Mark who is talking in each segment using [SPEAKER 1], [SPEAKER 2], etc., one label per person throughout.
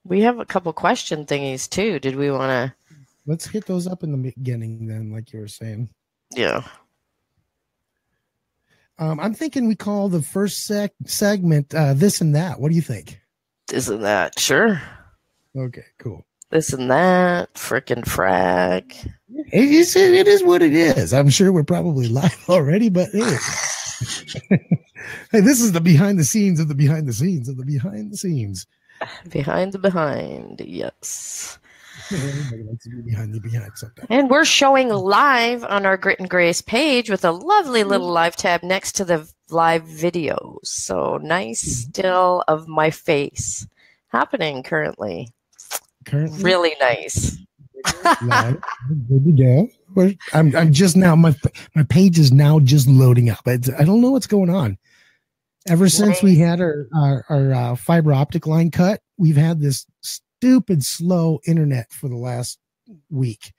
[SPEAKER 1] We have a couple question thingies too. Did we want to?
[SPEAKER 2] Let's hit those up in the beginning then, like you were saying.
[SPEAKER 1] Yeah.
[SPEAKER 2] I'm thinking we call the first segment this and that. What do you think?
[SPEAKER 1] This and that. Sure.
[SPEAKER 2] Okay, cool.
[SPEAKER 1] This and that. Frickin' frag.
[SPEAKER 2] It is what it is. I'm sure we're probably live already, but hey. Hey, this is the behind the scenes of the behind the scenes of the behind the scenes.
[SPEAKER 1] Behind the behind, yes.
[SPEAKER 2] Everybody likes to be behind the behind sometimes.
[SPEAKER 1] And we're showing live on our Grit and Grace page with a lovely little live tab next to the live videos. So nice still of my face happening currently. Really nice.
[SPEAKER 2] Good to go. I'm just now, my page is now just loading up. I don't know what's going on. Ever since we had our fiber optic line cut, we've had this stupid slow internet for the last week.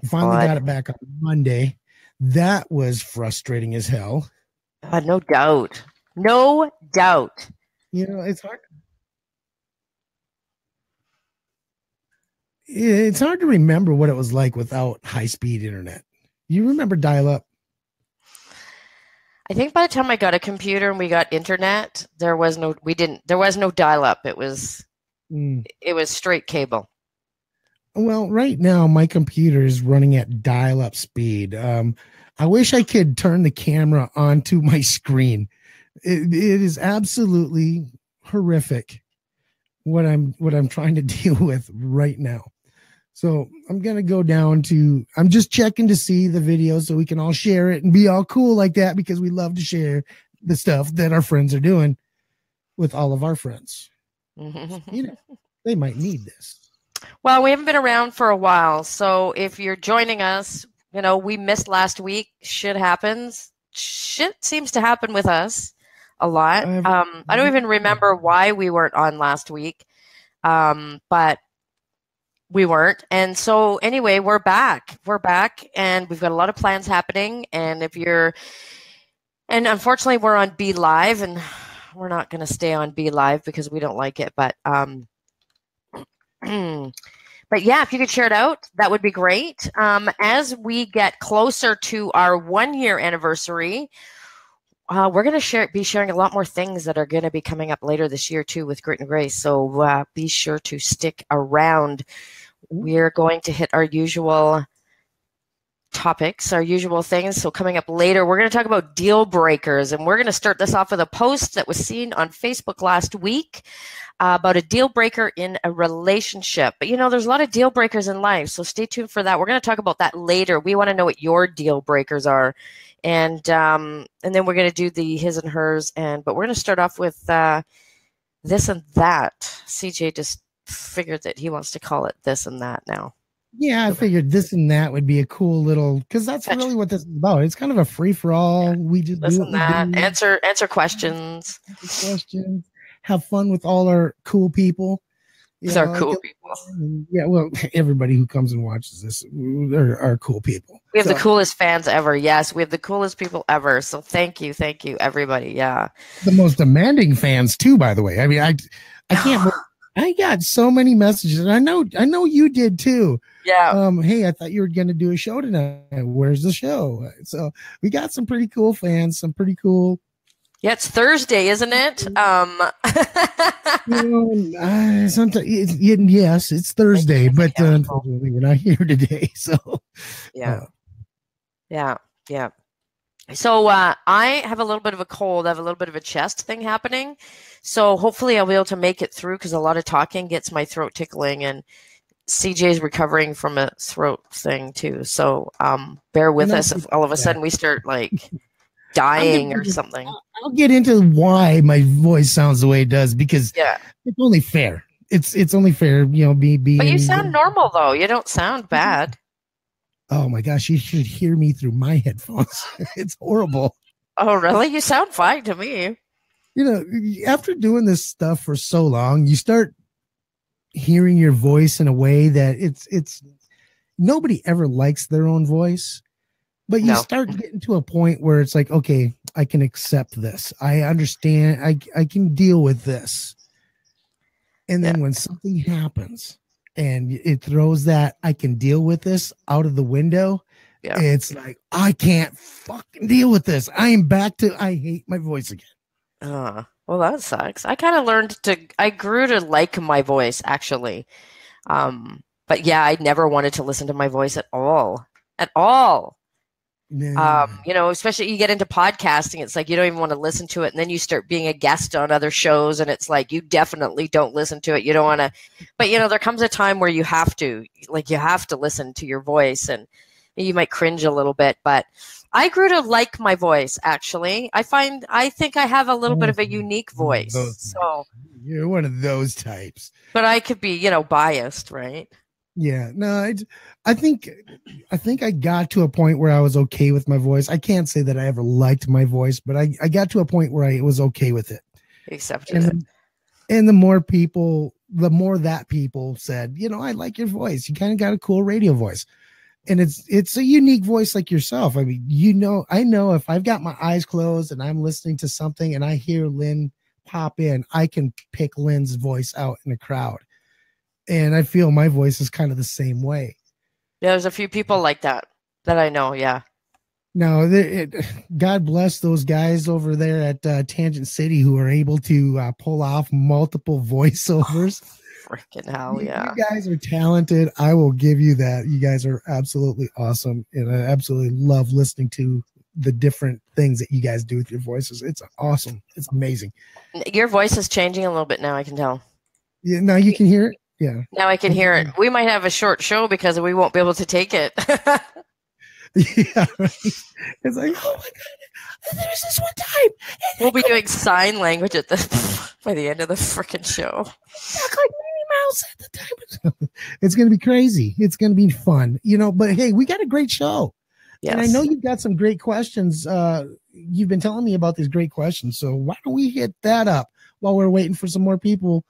[SPEAKER 2] We finally got it back on Monday. That was frustrating as hell.
[SPEAKER 1] No doubt. No doubt.
[SPEAKER 2] You know, it's hard. It's hard to remember what it was like without high-speed internet. You remember dial-up?
[SPEAKER 1] I think by the time I got a computer and we got internet, there was no dial-up. It was straight cable.
[SPEAKER 2] Well, right now my computer is running at dial-up speed. I wish I could turn the camera onto my screen. It is absolutely horrific what I'm trying to deal with right now. So I'm going to go down to, I'm just checking to see the video so we can all share it and be all cool like that, because we love to share the stuff that our friends are doing with all of our friends. You know, they might need this.
[SPEAKER 1] Well, we haven't been around for a while. So if you're joining us, you know, we missed last week. Shit happens. Shit seems to happen with us a lot. I don't even remember why we weren't on last week. But we weren't. And so anyway, we're back. We're back and we've got a lot of plans happening. And unfortunately we're on Be Live, and we're not going to stay on Be Live because we don't like it. But yeah, if you could share it out, that would be great. As we get closer to our 1-year anniversary, we're going to be sharing a lot more things that are going to be coming up later this year too with Grit and Grace. So be sure to stick around. We're going to hit our usual topics, our usual things. So coming up later, we're going to talk about deal breakers, and we're going to start this off with a post that was seen on Facebook last week about a deal breaker in a relationship. But you know, there's a lot of deal breakers in life, so stay tuned for that. We're going to talk about that later. We want to know what your deal breakers are, and then we're going to do the his and hers. But we're going to start off with this and that. CJ just figured that he wants to call it this and that now.
[SPEAKER 2] Yeah, I figured this and that would be a cool little, because that's really what this is about. It's kind of a free for all. We just
[SPEAKER 1] this
[SPEAKER 2] do
[SPEAKER 1] and that. Answer questions.
[SPEAKER 2] Have fun with all our cool people.
[SPEAKER 1] These are cool people.
[SPEAKER 2] Yeah, well, everybody who comes and watches this are cool people.
[SPEAKER 1] We have the coolest fans ever. Yes, we have the coolest people ever. So thank you, everybody. Yeah,
[SPEAKER 2] the most demanding fans too. By the way, I mean, I can't. I got so many messages, and I know you did too.
[SPEAKER 1] Yeah.
[SPEAKER 2] Hey, I thought you were going to do a show tonight. Where's the show? So we got some pretty cool fans, some pretty cool.
[SPEAKER 1] Yeah, it's Thursday, isn't it?
[SPEAKER 2] Sometimes, yes, it's Thursday, but unfortunately, we're not here today. So
[SPEAKER 1] yeah. So I have a little bit of a cold. I have a little bit of a chest thing happening. So hopefully I'll be able to make it through, because a lot of talking gets my throat tickling, and CJ's recovering from a throat thing too. So bear with us if all of a sudden we start like dying or something.
[SPEAKER 2] I'll get into why my voice sounds the way it does, because it's only fair. It's only fair, you know, being.
[SPEAKER 1] But you sound normal though. You don't sound bad.
[SPEAKER 2] Oh my gosh, you should hear me through my headphones. It's horrible.
[SPEAKER 1] Oh, really? You sound fine to me.
[SPEAKER 2] You know, after doing this stuff for so long, you start hearing your voice in a way that it's nobody ever likes their own voice, but you start getting to a point where it's like, okay, I can accept this. I understand. I can deal with this. And
[SPEAKER 1] Yeah.
[SPEAKER 2] then when something happens and it throws that I can deal with this out of the window,
[SPEAKER 1] Yeah.
[SPEAKER 2] it's like, I can't fucking deal with this. I am back to, I hate my voice again.
[SPEAKER 1] Well, that sucks. I grew to like my voice actually. But yeah, I never wanted to listen to my voice at all. At all.
[SPEAKER 2] Nah.
[SPEAKER 1] Especially you get into podcasting, it's like you don't even want to listen to it, and then you start being a guest on other shows, and it's like you definitely don't listen to it. You don't want to, but there comes a time where you have to listen to your voice, and you might cringe a little bit, but I grew to like my voice actually. I think I have a little bit of a unique voice. So
[SPEAKER 2] you're one of those types.
[SPEAKER 1] But I could be, biased, right?
[SPEAKER 2] Yeah, no, I think I got to a point where I was okay with my voice. I can't say that I ever liked my voice, but I got to a point where I was okay with it.
[SPEAKER 1] Accepted it.
[SPEAKER 2] And the more that people said, I like your voice. You kind of got a cool radio voice. And it's a unique voice like yourself. I mean, I know if I've got my eyes closed and I'm listening to something and I hear Lynn pop in, I can pick Lynn's voice out in a crowd. And I feel my voice is kind of the same way.
[SPEAKER 1] Yeah, there's a few people like that I know. Yeah.
[SPEAKER 2] No, God bless those guys over there at Tangent City who are able to pull off multiple voiceovers.
[SPEAKER 1] Freaking hell, yeah.
[SPEAKER 2] You guys are talented. I will give you that. You guys are absolutely awesome. And I absolutely love listening to the different things that you guys do with your voices. It's awesome. It's amazing.
[SPEAKER 1] Your voice is changing a little bit now, I can tell.
[SPEAKER 2] Yeah, now you can hear it? Yeah.
[SPEAKER 1] Now I can hear it. We might have a short show because we won't be able to take it.
[SPEAKER 2] Yeah. Right. It's like, oh my God, there's this one time.
[SPEAKER 1] We'll be doing sign language by the end of the freaking show.
[SPEAKER 2] Like Minnie Mouse at the time. It's going to be crazy. It's going to be fun, but hey, we got a great show. Yes. And I know you've got some great questions. You've been telling me about these great questions. So why don't we hit that up while we're waiting for some more people?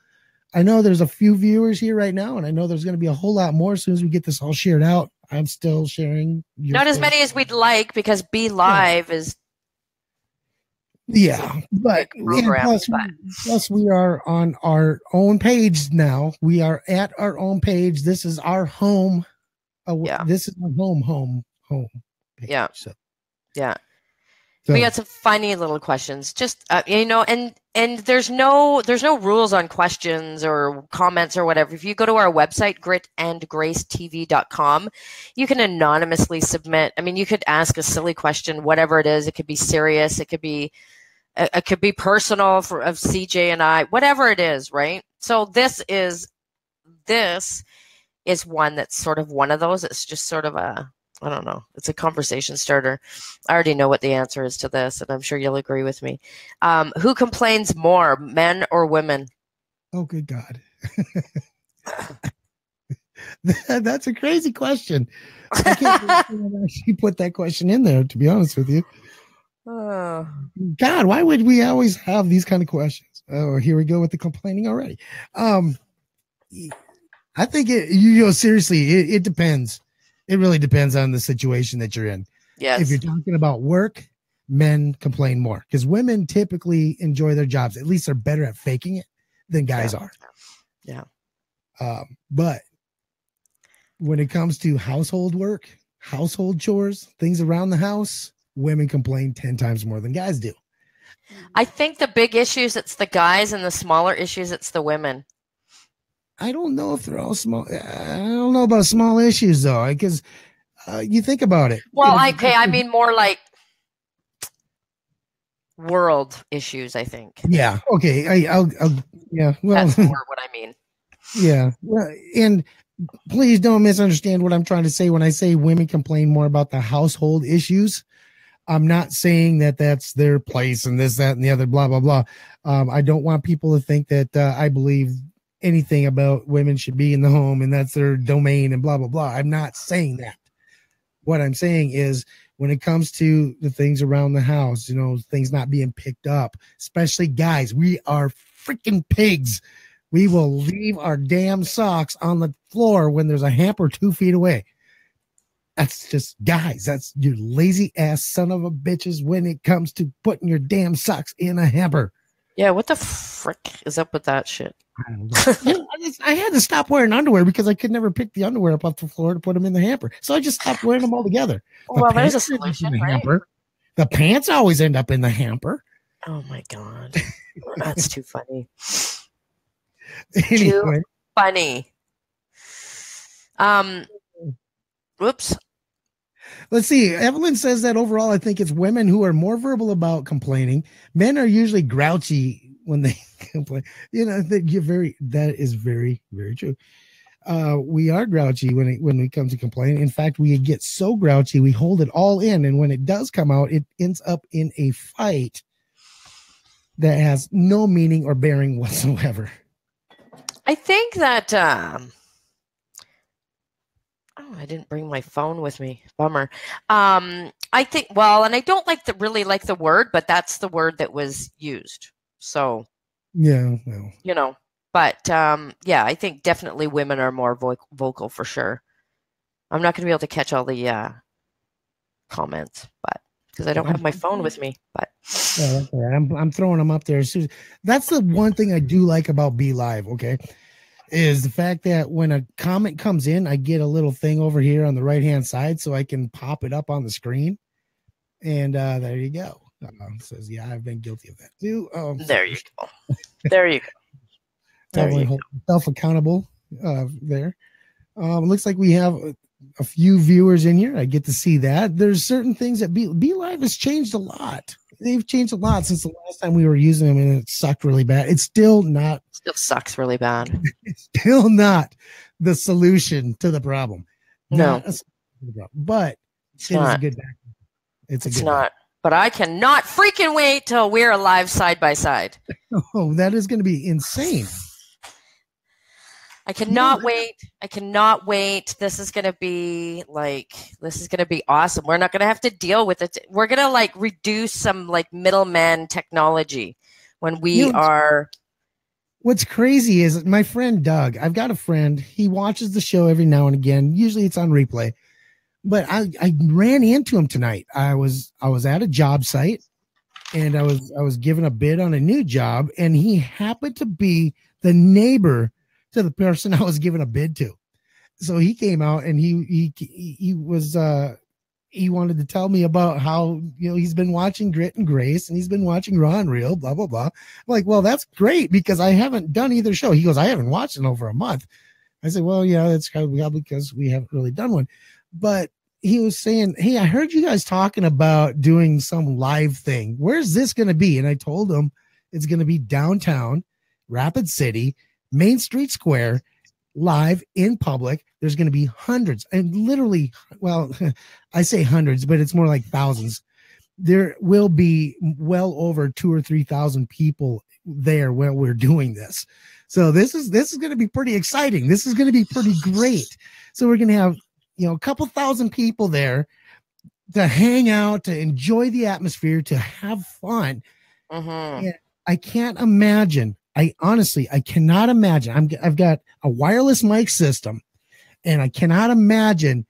[SPEAKER 2] I know there's a few viewers here right now, and I know there's going to be a whole lot more as soon as we get this all shared out. I'm still sharing.
[SPEAKER 1] Not as many as we'd like because Be Live is.
[SPEAKER 2] Yeah, but plus we are on our own page now. We are at our own page. This is our home. This is our home page.
[SPEAKER 1] Yeah.
[SPEAKER 2] So.
[SPEAKER 1] Yeah. So. We got some funny little questions, just and there's no rules on questions or comments or whatever. If you go to our website, gritandgracetv.com, you can anonymously submit. I mean, you could ask a silly question, whatever it is. It could be serious. It could be personal of CJ and I, whatever it is, right? So this is one that's sort of one of those. It's just sort of I don't know. It's a conversation starter. I already know what the answer is to this, and I'm sure you'll agree with me. Who complains more, men or women?
[SPEAKER 2] Oh, good God. That's a crazy question. I can't believe she put that question in there, to be honest with you. God, why would we always have these kind of questions? Oh, here we go with the complaining already. I think seriously, it depends. It really depends on the situation that you're in.
[SPEAKER 1] Yes.
[SPEAKER 2] If you're talking about work, men complain more because women typically enjoy their jobs. At least they're better at faking it than guys are.
[SPEAKER 1] Yeah.
[SPEAKER 2] But when it comes to household work, household chores, things around the house, women complain 10 times more than guys do.
[SPEAKER 1] I think the big issues, it's the guys, and the smaller issues, it's the women.
[SPEAKER 2] I don't know if they're all small. I don't know about small issues though, because you think about it.
[SPEAKER 1] Well, I mean more like world issues. I think.
[SPEAKER 2] Yeah. Okay. I'll yeah. Well,
[SPEAKER 1] that's more what I mean.
[SPEAKER 2] Yeah. Well, and please don't misunderstand what I'm trying to say when I say women complain more about the household issues. I'm not saying that that's their place and this, that, and the other, blah, blah, blah. I don't want people to think that I believe anything about women should be in the home and that's their domain and blah, blah, blah. I'm not saying that. What I'm saying is when it comes to the things around the house, things not being picked up, especially guys, we are freaking pigs. We will leave our damn socks on the floor when there's a hamper 2 feet away. That's just guys. That's your lazy ass son of a bitches when it comes to putting your damn socks in a hamper.
[SPEAKER 1] Yeah, what the frick is up with that shit?
[SPEAKER 2] I don't know. I had to stop wearing underwear because I could never pick the underwear up off the floor to put them in the hamper. So I just stopped wearing them all together. The
[SPEAKER 1] Well, there's a
[SPEAKER 2] pants end up in
[SPEAKER 1] solution,
[SPEAKER 2] the
[SPEAKER 1] right?
[SPEAKER 2] hamper. The pants always end up in the hamper.
[SPEAKER 1] Oh my God. That's too funny.
[SPEAKER 2] Anyway.
[SPEAKER 1] Too funny. Whoops.
[SPEAKER 2] Let's see. Evelyn says that overall, I think it's women who are more verbal about complaining. Men are usually grouchy when they complain. You know, that is very, very true. We are grouchy when we come to complain. In fact, we get so grouchy, we hold it all in. And when it does come out, it ends up in a fight that has no meaning or bearing whatsoever.
[SPEAKER 1] I think that, I didn't bring my phone with me. Bummer. I think, well, and I don't really like the word, but that's the word that was used. So,
[SPEAKER 2] yeah, well,
[SPEAKER 1] you know, but yeah, I think definitely women are more vocal for sure. I'm not going to be able to catch all the comments, but because I don't have my phone with me. But
[SPEAKER 2] yeah, I'm throwing them up there. That's the one thing I do like about Be Live. Okay. Is the fact that when a comment comes in, I get a little thing over here on the right-hand side so I can pop it up on the screen. And there you go. Says, yeah, I've been guilty of that too.
[SPEAKER 1] There you go. There you go.
[SPEAKER 2] There you hold myself accountable there. Looks like we have a few viewers in here. I get to see that. There's certain things that Be Live has changed a lot. They've changed a lot since the last time we were using them, and it sucked really bad. It's still
[SPEAKER 1] sucks really bad.
[SPEAKER 2] It's still not the solution to the problem.
[SPEAKER 1] No,
[SPEAKER 2] but
[SPEAKER 1] it's not.
[SPEAKER 2] A good back.
[SPEAKER 1] It's not. But I cannot freaking wait till we're alive side by side.
[SPEAKER 2] Oh, that is going to be insane.
[SPEAKER 1] I cannot wait. I cannot wait. This is going to be awesome. We're not going to have to deal with it. We're going to reduce some middleman technology when we are.
[SPEAKER 2] What's crazy is my friend Doug, I've got a friend, he watches the show every now and again. Usually it's on replay, but I ran into him tonight. I was at a job site and I was given a bid on a new job, and he happened to be the neighbor to the person I was given a bid to. So he came out and he wanted to tell me about how, he's been watching Grit and Grace and he's been watching Raw and Real, blah, blah, blah. I'm like, well, that's great because I haven't done either show. He goes, I haven't watched in over a month. I said, well, yeah, that's probably because we haven't really done one. But he was saying, hey, I heard you guys talking about doing some live thing. Where's this going to be? And I told him it's going to be downtown, Rapid City, Main Street Square, live in public. There's going to be hundreds and literally, well, I say hundreds, but it's more like thousands. There will be well over 2,000 or 3,000 people there while we're doing this. So this is going to be pretty exciting. This is going to be pretty great. So we're going to have, a couple thousand people there to hang out, to enjoy the atmosphere, to have fun.
[SPEAKER 1] Mm-hmm.
[SPEAKER 2] I can't imagine. I cannot imagine. I've got a wireless mic system, and I cannot imagine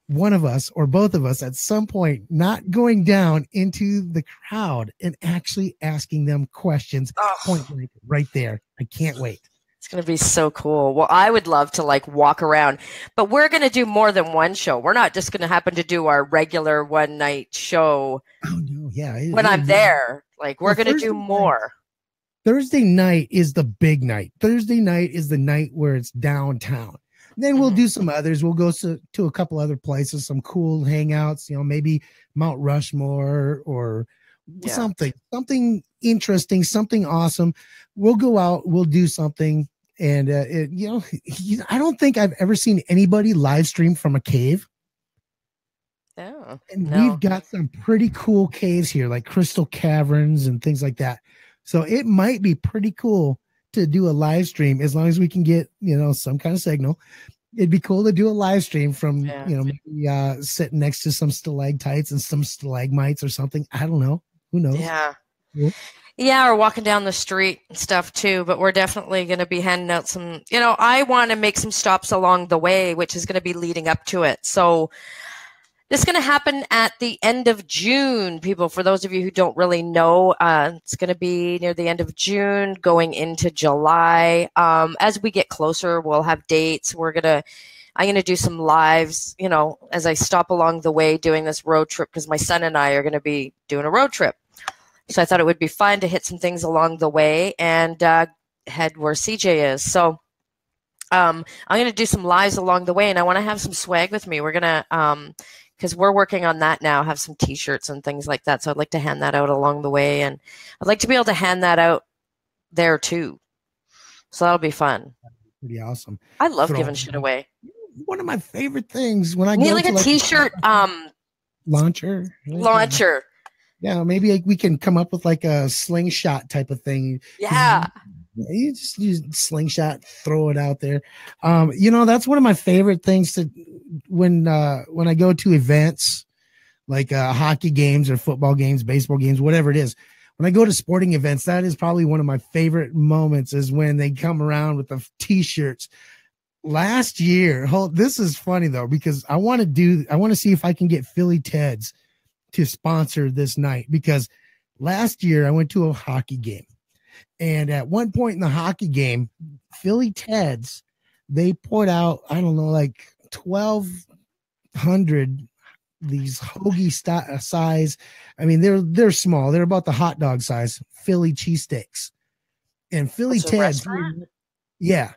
[SPEAKER 2] one of us or both of us at some point not going down into the crowd and actually asking them questions point blank right there. I can't wait.
[SPEAKER 1] It's going to be so cool. Well, I would love to walk around, but we're going to do more than one show. We're not just going to happen to do our regular one night show.
[SPEAKER 2] Oh no. Yeah.
[SPEAKER 1] When I'm there, we're going to do more.
[SPEAKER 2] Thursday night is the big night. Thursday night is the night where it's downtown. Then we'll do some others. We'll go to a couple other places, some cool hangouts, maybe Mount Rushmore or something interesting, something awesome. We'll go out, we'll do something. And, I don't think I've ever seen anybody live stream from a cave.
[SPEAKER 1] Oh,
[SPEAKER 2] and we've got some pretty cool caves here, like crystal caverns and things like that. So it might be pretty cool to do a live stream as long as we can get, some kind of signal. It'd be cool to do a live stream from, maybe sitting next to some stalactites and some stalagmites or something. I don't know. Who knows?
[SPEAKER 1] Yeah. Yeah, or walking down the street and stuff too. But we're definitely going to be handing out some, I want to make some stops along the way, which is going to be leading up to it. So This is going to happen at the end of June, people. For those of you who don't really know, it's going to be near the end of June, going into July. As we get closer, we'll have dates. I'm going to do some lives, as I stop along the way doing this road trip, because my son and I are going to be doing a road trip. So I thought it would be fun to hit some things along the way and head where CJ is. So I'm going to do some lives along the way, and I want to have some swag with me. We're going to, because we're working on that now, have some T-shirts and things like that. So I'd like to hand that out along the way, and I'd like to be able to hand that out there too. So that'll be fun.
[SPEAKER 2] Pretty awesome.
[SPEAKER 1] I love giving shit away.
[SPEAKER 2] One of my favorite things when I
[SPEAKER 1] need
[SPEAKER 2] go
[SPEAKER 1] like
[SPEAKER 2] to
[SPEAKER 1] a T-shirt
[SPEAKER 2] launcher.
[SPEAKER 1] Launcher.
[SPEAKER 2] Yeah, maybe we can come up with like a slingshot type of thing.
[SPEAKER 1] Yeah.
[SPEAKER 2] You just use slingshot, throw it out there. That's one of my favorite things to when I go to events like hockey games or football games, baseball games, whatever it is. When I go to sporting events, that is probably one of my favorite moments is when they come around with the T-shirts. Last year, this is funny though, because I want to see if I can get Philly Ted's to sponsor this night, because last year I went to a hockey game, and at one point in the hockey game, Philly Ted's, they put out, I don't know, like 1,200 these hoagie size. I mean, they're small. They're about the hot dog size Philly cheesesteaks. And Philly Ted's, yeah.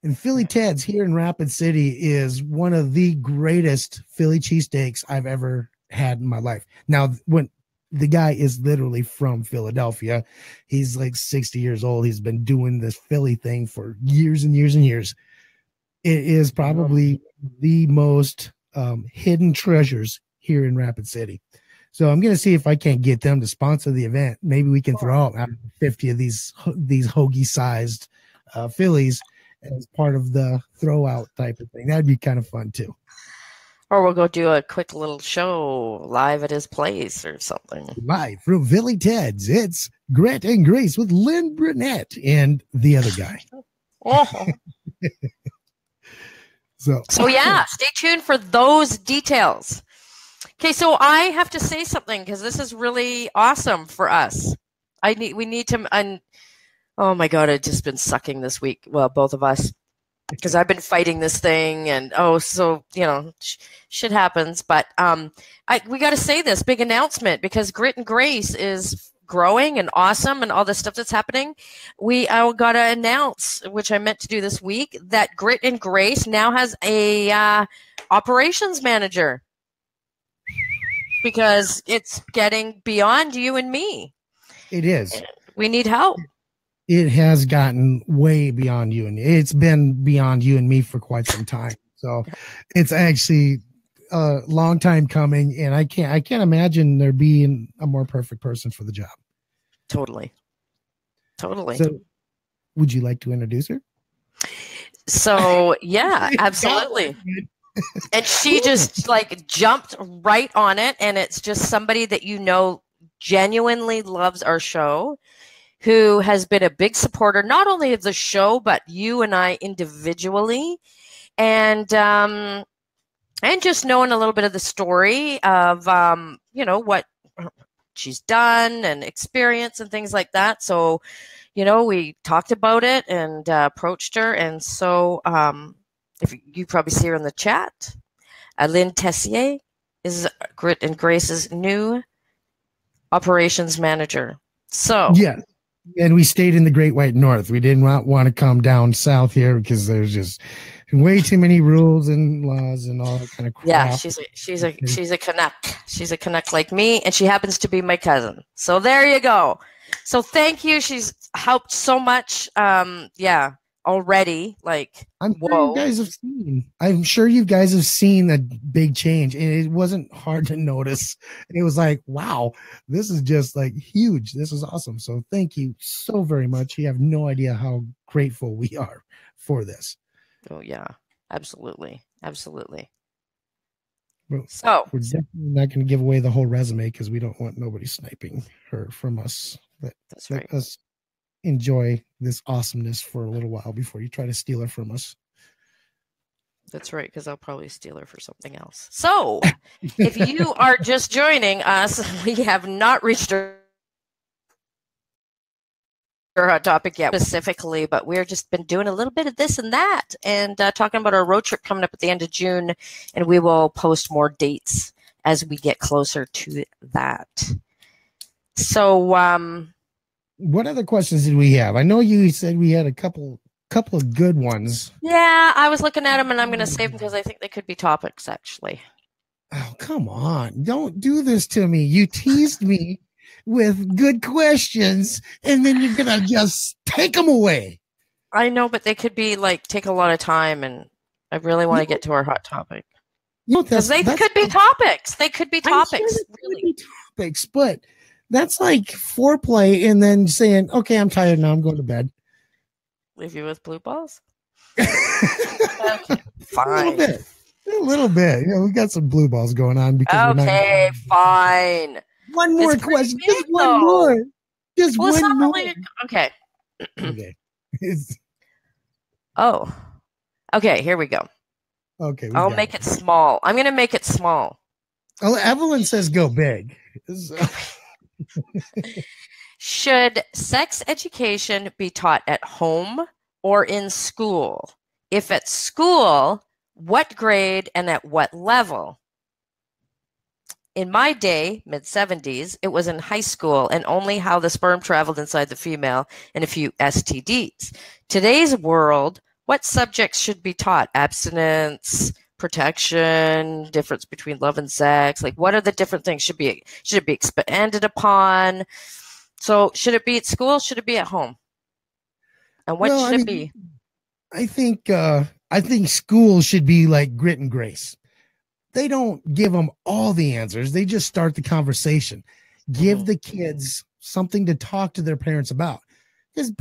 [SPEAKER 2] And Philly Ted's here in Rapid City is one of the greatest Philly cheesesteaks I've ever had in my life. Now, when the guy is literally from Philadelphia, he's like 60 years old. He's been doing this Philly thing for years and years and years. It is probably the most hidden treasures here in Rapid City. So I'm going to see if I can't get them to sponsor the event. Maybe we can throw out 50 of these hoagie sized Phillies as part of the throw out type of thing. That'd be kind of fun too.
[SPEAKER 1] Or we'll go do a quick little show live at his place or something.
[SPEAKER 2] Live from Philly Ted's, it's Grit and Grace with Lynn Burnett and the other guy.
[SPEAKER 1] Oh. So yeah, stay tuned for those details. Okay, so I have to say something because this is really awesome for us. We need to. Oh my God, I've just been sucking this week. Well, both of us, because I've been fighting this thing, and shit happens. But we got to say this big announcement, because Grit and Grace is growing and awesome, and all the stuff that's happening. We got to announce, which I meant to do this week, that Grit and Grace now has a operations manager, because it's getting beyond you and me.
[SPEAKER 2] It is.
[SPEAKER 1] We need help.
[SPEAKER 2] It has gotten way beyond you, and it's been beyond you and me for quite some time. So it's actually a long time coming, and I can't imagine there being a more perfect person for the job.
[SPEAKER 1] Totally.
[SPEAKER 2] So would you like to introduce her?
[SPEAKER 1] So yeah, absolutely. And she just jumped right on it, and it's just somebody that genuinely loves our show, who has been a big supporter, not only of the show, but you and I individually, and just knowing a little bit of the story of, what she's done and experience and things like that. So, we talked about it and approached her. And so if you probably see her in the chat, Lynn Tessier is Grit and Grace's new operations manager. So
[SPEAKER 2] yeah. And we stayed in the Great White North. We did not want to come down south here because there's just way too many rules and laws and all that kind of crap.
[SPEAKER 1] Yeah, she's a Canuck. She's a Canuck like me, and she happens to be my cousin. So there you go. So thank you. She's helped so much. Already.
[SPEAKER 2] I'm sure you guys have seen a big change, and it wasn't hard to notice. It was like, wow, this is just huge. This is awesome. So thank you so very much. You have no idea how grateful we are for this.
[SPEAKER 1] Oh yeah, absolutely.
[SPEAKER 2] Well, so we're definitely not going to give away the whole resume, because we don't want nobody sniping her from us.
[SPEAKER 1] That's right.
[SPEAKER 2] Let us enjoy this awesomeness for a little while before you try to steal her from us.
[SPEAKER 1] That's right, because I'll probably steal her for something else. So, if you are just joining us, we have not reached our hot topic yet specifically, but we've just been doing a little bit of this and that, and talking about our road trip coming up at the end of June, and we will post more dates as we get closer to that. So,
[SPEAKER 2] what other questions did we have? I know you said we had a couple of good ones.
[SPEAKER 1] Yeah, I was looking at them, and I'm going to save them because I think they could be topics, actually.
[SPEAKER 2] Oh, come on. Don't do this to me. You teased me with good questions, and then you're going to just take them away.
[SPEAKER 1] I know, but they could be take a lot of time, and I really want to get to our hot topic. Because they could be topics. They could be topics.
[SPEAKER 2] Sure really. Could be topics, but that's like foreplay and then saying, okay, I'm tired now. I'm going to bed.
[SPEAKER 1] Leave you with blue balls? Okay, fine.
[SPEAKER 2] A little bit. Yeah, we got some blue balls going on. Because
[SPEAKER 1] okay, fine.
[SPEAKER 2] One more question. Just one more. Just one more. Really...
[SPEAKER 1] Okay.
[SPEAKER 2] Okay.
[SPEAKER 1] Oh. Okay, here we go.
[SPEAKER 2] Okay.
[SPEAKER 1] I'll make it small. I'm going to make it small.
[SPEAKER 2] Oh, Evelyn says go big.
[SPEAKER 1] Should sex education be taught at home or in school? If at school, what grade and at what level? In my day, mid-70s, it was in high school and only how the sperm traveled inside the female and a few STDs. Today's world, what subjects should be taught? Abstinence, protection, difference between love and sex. What are the different things? Should it be expanded upon? So should it be at school? Should it be at home? And what should it be?
[SPEAKER 2] I think school should be like grit and grace. They don't give them all the answers. They just start the conversation. Give the kids something to talk to their parents about. Because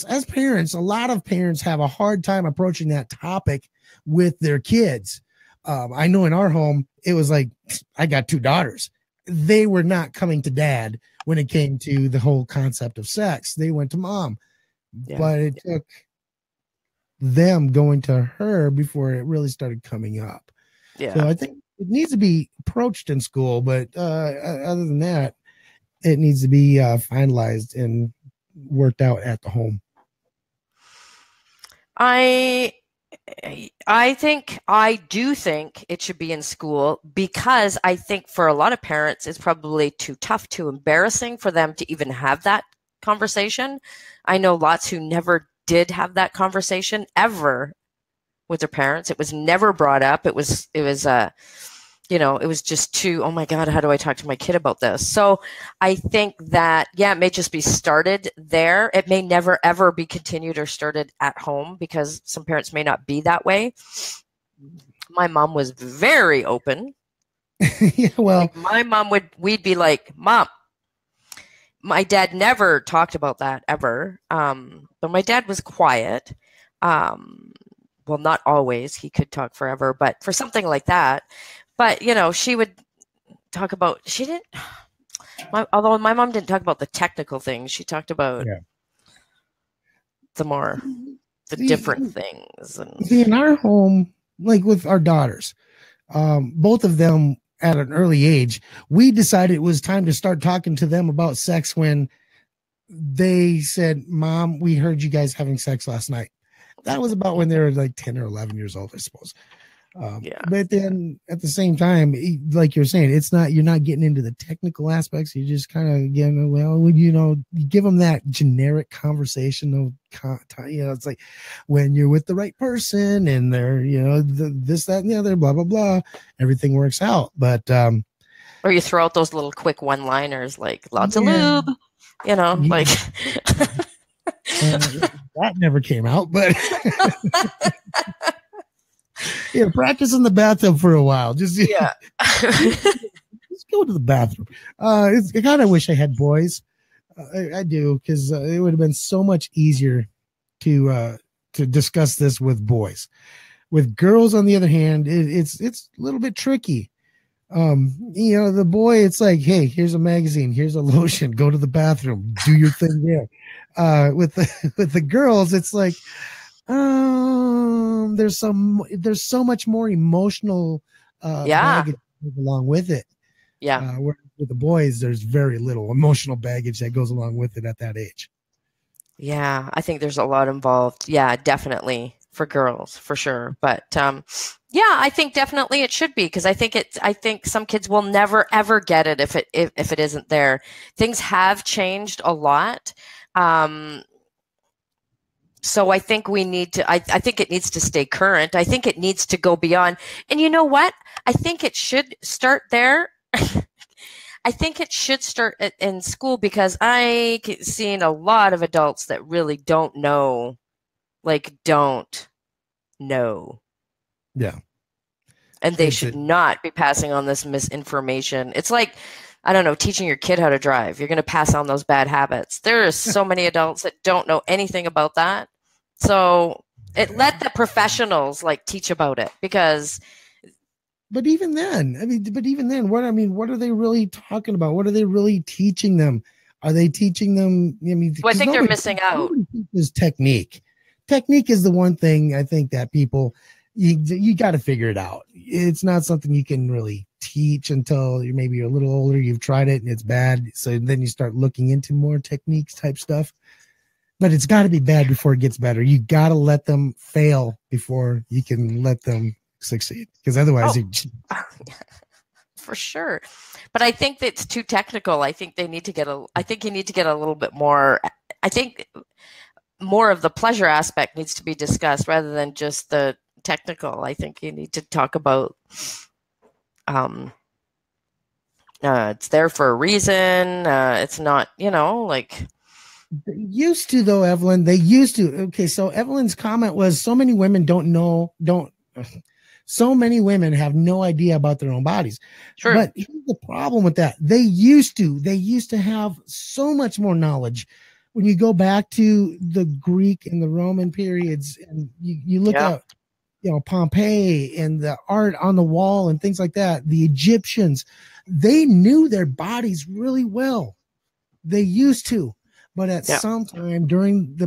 [SPEAKER 2] as parents, a lot of parents have a hard time approaching that topic with their kids. I know in our home, it was like, I got 2 daughters. They were not coming to dad when it came to the whole concept of sex. They went to mom. Yeah. But it took them going to her before it really started coming up. Yeah. So I think it needs to be approached in school, but other than that, it needs to be finalized and worked out at the home.
[SPEAKER 1] I do think it should be in school because I think for a lot of parents, it's probably too tough, too embarrassing for them to even have that conversation. I know lots who never did have that conversation ever with their parents. It was never brought up. It was just too, oh my God, how do I talk to my kid about this? So I think that, it may just be started there. It may never, ever be continued or started at home because some parents may not be that way. My mom was very open.
[SPEAKER 2] Yeah, well,
[SPEAKER 1] my mom we'd be like, Mom, my dad never talked about that ever. But my dad was quiet. Well, not always. He could talk forever, but for something like that. But, she would talk about, although my mom didn't talk about the technical things, she talked about the different things. And
[SPEAKER 2] in our home, like with our daughters, both of them at an early age, we decided it was time to start talking to them about sex when they said, Mom, we heard you guys having sex last night. That was about when they were like 10 or 11 years old, I suppose. But then at the same time, like you're saying, you're not getting into the technical aspects. You just kind of, you give them that generic conversation of, it's like when you're with the right person and they're, this, that, and the other, blah, blah, blah, everything works out. But,
[SPEAKER 1] or you throw out those little quick one-liners, like lots of lube,
[SPEAKER 2] that never came out, but practice in the bathtub for a while. Just go to the bathroom. I kind of wish I had boys. I do, because it would have been so much easier to discuss this with boys. With girls, on the other hand, it's a little bit tricky. The boy, it's like, hey, here's a magazine, here's a lotion, go to the bathroom, do your thing there. With the girls, it's like, there's so much more emotional baggage along with it. Where with the boys, there's very little emotional baggage that goes along with it at that age.
[SPEAKER 1] Yeah, I think there's a lot involved. Yeah, definitely for girls, for sure. But yeah, I think definitely it should be, because I think some kids will never ever get it if it isn't there. Things have changed a lot. So I think we need to, I think it needs to stay current. I think it needs to go beyond. And you know what? I think it should start there. I think it should start in school, because I've seen a lot of adults that really don't know.
[SPEAKER 2] Yeah.
[SPEAKER 1] And they should not be passing on this misinformation. It's like, I don't know, teaching your kid how to drive. You're going to pass on those bad habits. There are so many adults that don't know anything about that. So let the professionals teach about it, because.
[SPEAKER 2] But even then, what are they really talking about? What are they really teaching them? Are they teaching them?
[SPEAKER 1] I think they're missing out.
[SPEAKER 2] Is technique. Technique is the one thing I think that people, you got to figure it out. It's not something you can really teach until you're a little older. You've tried it and it's bad. So then you start looking into more techniques type stuff. But it's got to be bad before it gets better. You got to let them fail before you can let them succeed, because otherwise
[SPEAKER 1] for sure. But I think that's too technical. I think you need to get a little bit more. I think more of the pleasure aspect needs to be discussed rather than just the technical. I think you need to talk about it's there for a reason. It's not,
[SPEAKER 2] They used to, though, Evelyn. They used to. Okay, so Evelyn's comment was, so many women so many women have no idea about their own bodies.
[SPEAKER 1] True.
[SPEAKER 2] But here's the problem with that. They used to have so much more knowledge. When you go back to the Greek and the Roman periods, and you look at, Pompeii and the art on the wall and things like that, the Egyptians, they knew their bodies really well. They used to. But at some time during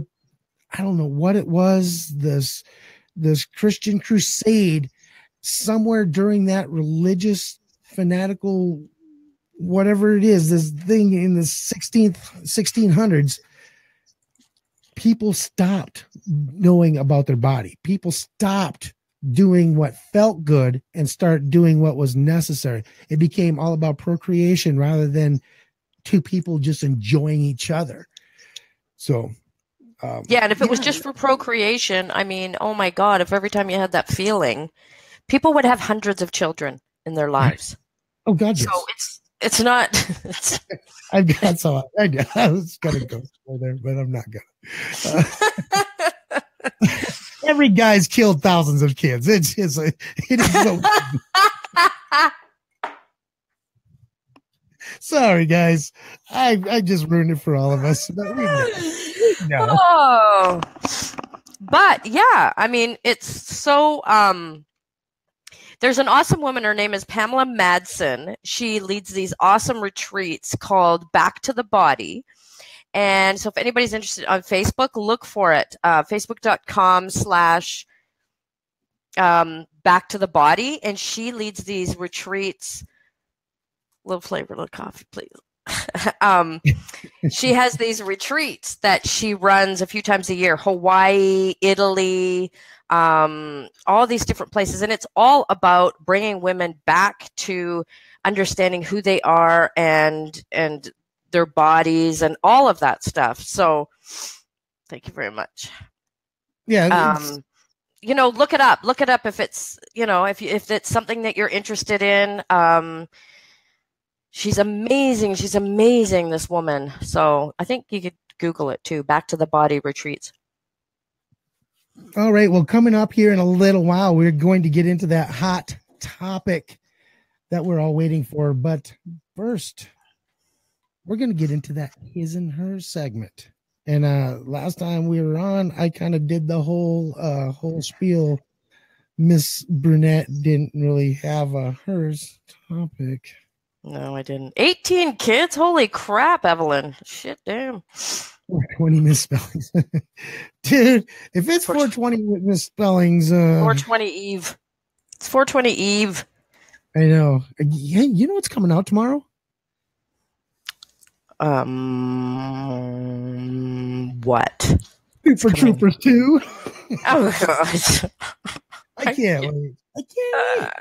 [SPEAKER 2] I don't know what it was, this Christian crusade, somewhere during that religious fanatical, whatever it is, this thing in the 1600s, people stopped knowing about their body. People stopped doing what felt good and start doing what was necessary. It became all about procreation rather than two people just enjoying each other. So,
[SPEAKER 1] and if it was just for procreation, I mean, oh my God, if every time you had that feeling, people would have hundreds of children in their lives.
[SPEAKER 2] Oh God, yes.
[SPEAKER 1] So it's not.
[SPEAKER 2] I was gonna go there, but I'm not gonna. Every guy's killed thousands of kids. It is so. Sorry, guys. I just ruined it for all of us. But we know.
[SPEAKER 1] Oh, but yeah, I mean, it's so. There's an awesome woman. Her name is Pamela Madsen. She leads these awesome retreats called Back to the Body. And so if anybody's interested on Facebook, look for it. Facebook.com/Back to the Body. And she leads these retreats. A little flavor, a little coffee, please. She has these retreats that she runs a few times a year: Hawaii, Italy, all these different places. And it's all about bringing women back to understanding who they are and their bodies and all of that stuff. So thank you very much.
[SPEAKER 2] Yeah.
[SPEAKER 1] Look it up. Look it up if it's, if it's something that you're interested in. She's amazing. She's amazing, this woman. So I think you could Google it too. Back to the Body retreats.
[SPEAKER 2] All right. Well, coming up here in a little while, we're going to get into that hot topic that we're all waiting for. But first, we're going to get into that his and her segment. And last time we were on, I kind of did the whole spiel. Miss Brunette didn't really have a hers topic.
[SPEAKER 1] No, I didn't. 18 kids? Holy crap, Evelyn. Shit, damn.
[SPEAKER 2] 420 misspellings. Dude, if it's 420 with misspellings,
[SPEAKER 1] 420 Eve. It's 420 Eve.
[SPEAKER 2] I know. Hey, you know what's coming out tomorrow?
[SPEAKER 1] What?
[SPEAKER 2] Super Troopers 2.
[SPEAKER 1] Oh God.
[SPEAKER 2] I can't wait. I can't wait.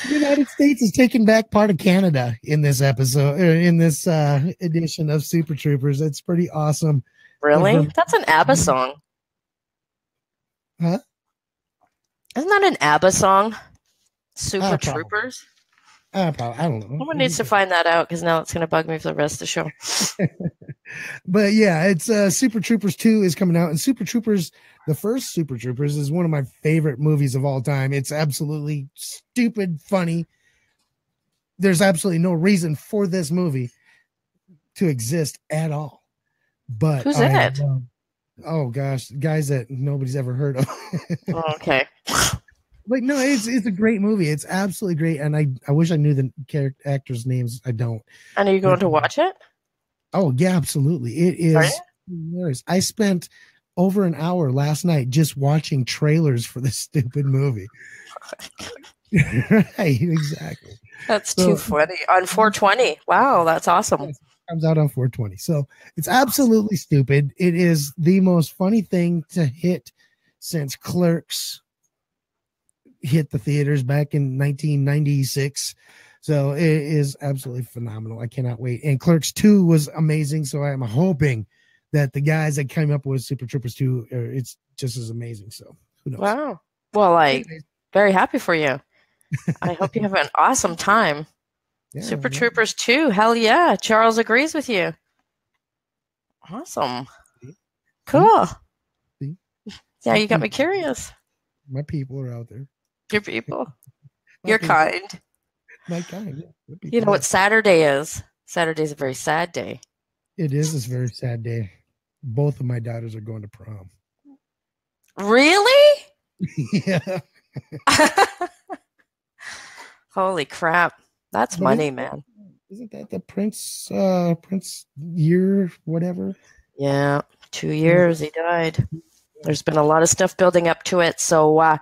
[SPEAKER 2] The United States is taking back part of Canada in this episode, in this edition of Super Troopers. It's pretty awesome.
[SPEAKER 1] Really? That's an ABBA song.
[SPEAKER 2] Huh?
[SPEAKER 1] Isn't that an ABBA song? Super Troopers?
[SPEAKER 2] I don't know.
[SPEAKER 1] Someone needs to find that out because now it's going to bug me for the rest of the show.
[SPEAKER 2] But yeah, it's Super Troopers 2 is coming out, and Super Troopers, the first Super Troopers, is one of my favorite movies of all time. It's absolutely stupid funny. There's absolutely no reason for this movie to exist at all. But
[SPEAKER 1] who's in it?
[SPEAKER 2] Oh gosh, guys that nobody's ever heard of.
[SPEAKER 1] Okay.
[SPEAKER 2] But no, it's a great movie. It's absolutely great, and I wish I knew the character actors' names. I don't.
[SPEAKER 1] And are you going to watch it?
[SPEAKER 2] Oh yeah, absolutely. It is hilarious. I spent over an hour last night just watching trailers for this stupid movie. Right, exactly.
[SPEAKER 1] That's too funny. On 420. Wow, that's awesome.
[SPEAKER 2] It comes out on 420. So it's absolutely stupid. It is the most funny thing to hit since Clerks hit the theaters back in 1996. So it is absolutely phenomenal. I cannot wait. And Clerks 2 was amazing. So I'm hoping that the guys that came up with Super Troopers 2, it's just as amazing. So who knows?
[SPEAKER 1] Wow. Well, I'm very happy for you. I hope you have an awesome time. Yeah, Super Troopers 2. Hell yeah. Charles agrees with you. Awesome. Cool. Yeah, you got me curious.
[SPEAKER 2] My people are out there.
[SPEAKER 1] Your people. Your kind.
[SPEAKER 2] My kind. Yeah.
[SPEAKER 1] You know what Saturday is? Saturday is a very sad day.
[SPEAKER 2] It is a very sad day. Both of my daughters are going to prom.
[SPEAKER 1] Really?
[SPEAKER 2] Yeah.
[SPEAKER 1] Holy crap. That's money, man.
[SPEAKER 2] Isn't that the Prince year, whatever?
[SPEAKER 1] Yeah. 2 years he died. There's been a lot of stuff building up to it. So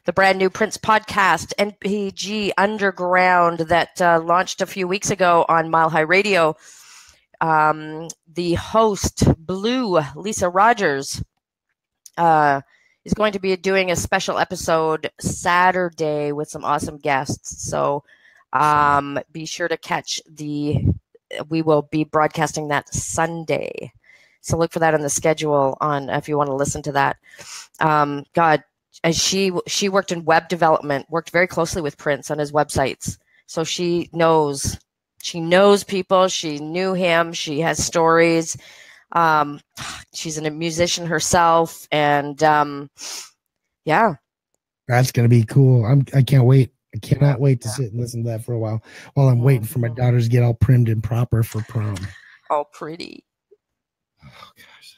[SPEAKER 1] the brand new Prince podcast, NPG Underground, that launched a few weeks ago on Mile High Radio. The host, Blue, Lisa Rogers, is going to be doing a special episode Saturday with some awesome guests. So be sure to catch we will be broadcasting that Sunday. So look for that on the schedule if you want to listen to that. God, as she worked in web development, worked very closely with Prince on his websites. So she knows people. She knew him. She has stories. She's a musician herself, and yeah,
[SPEAKER 2] that's gonna be cool. I can't wait. I cannot wait to sit and listen to that for a while I'm waiting for my daughters to get all primed and proper for prom.
[SPEAKER 1] All pretty.
[SPEAKER 2] Oh gosh,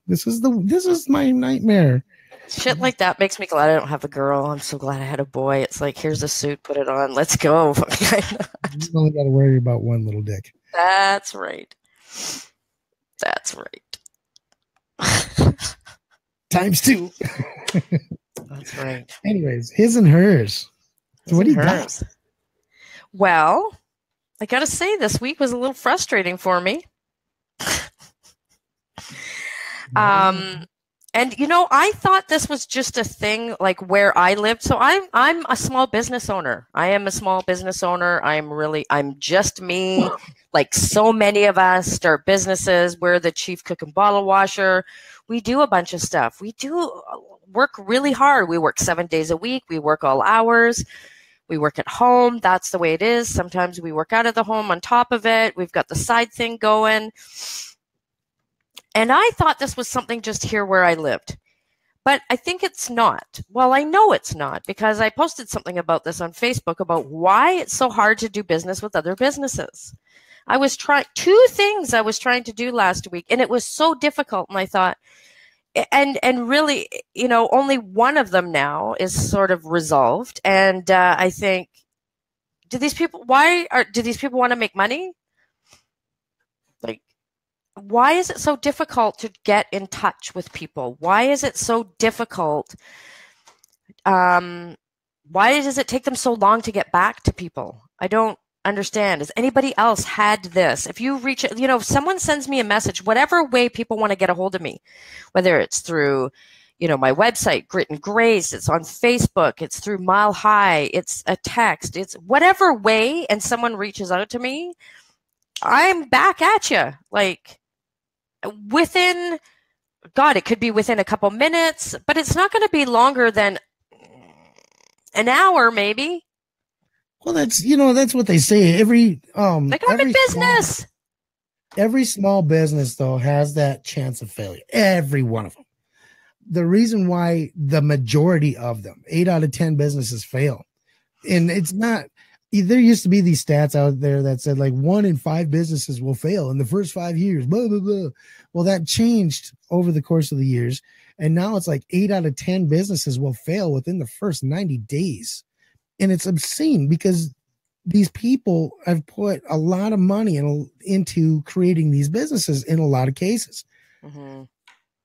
[SPEAKER 2] this is my nightmare.
[SPEAKER 1] Shit like that makes me glad I don't have a girl. I'm so glad I had a boy. It's like, here's a suit, put it on, let's go.
[SPEAKER 2] You only got to worry about one little dick.
[SPEAKER 1] That's right. That's right.
[SPEAKER 2] Times 2.
[SPEAKER 1] That's right.
[SPEAKER 2] Anyways, his and hers. So what do you got?
[SPEAKER 1] Well, I got to say, this week was a little frustrating for me. And I thought this was just a thing like where I lived. So I'm a small business owner. I am a small business owner. I'm just me. Like so many of us start businesses. We're the chief cook and bottle washer. We do a bunch of stuff. We do work really hard. We work 7 days a week. We work all hours. We work at home. That's the way it is. Sometimes we work out of the home on top of it. We've got the side thing going. And I thought this was something just here where I lived. But I think it's not. Well, I know it's not because I posted something about this on Facebook about why it's so hard to do business with other businesses. I was trying 2 things I was trying to do last week, and it was so difficult. And I thought, and really, only one of them now is sort of resolved. And I think, do these people want to make money? Like, why is it so difficult to get in touch with people? Why is it so difficult? Um, why does it take them so long to get back to people? I don't understand. Has anybody else had this? If you reach, if someone sends me a message, whatever way people want to get a hold of me, whether it's through, my website, Grit and Grace, it's on Facebook, it's through Mile High, it's a text, it's whatever way, and someone reaches out to me, I'm back at you. Like within, God, it could be within a couple minutes, but it's not going to be longer than an hour, maybe.
[SPEAKER 2] Well, that's what they say. Every
[SPEAKER 1] Like I'm in business.
[SPEAKER 2] Every small business though has that chance of failure. Every one of them. The reason why the majority of them, 8 out of 10 businesses fail, and it's not. There used to be these stats out there that said like 1 in 5 businesses will fail in the first 5 years. Blah blah blah. Well, that changed over the course of the years, and now it's like 8 out of 10 businesses will fail within the first 90 days. And it's obscene because these people have put a lot of money into creating these businesses in a lot of cases.
[SPEAKER 1] Mm-hmm.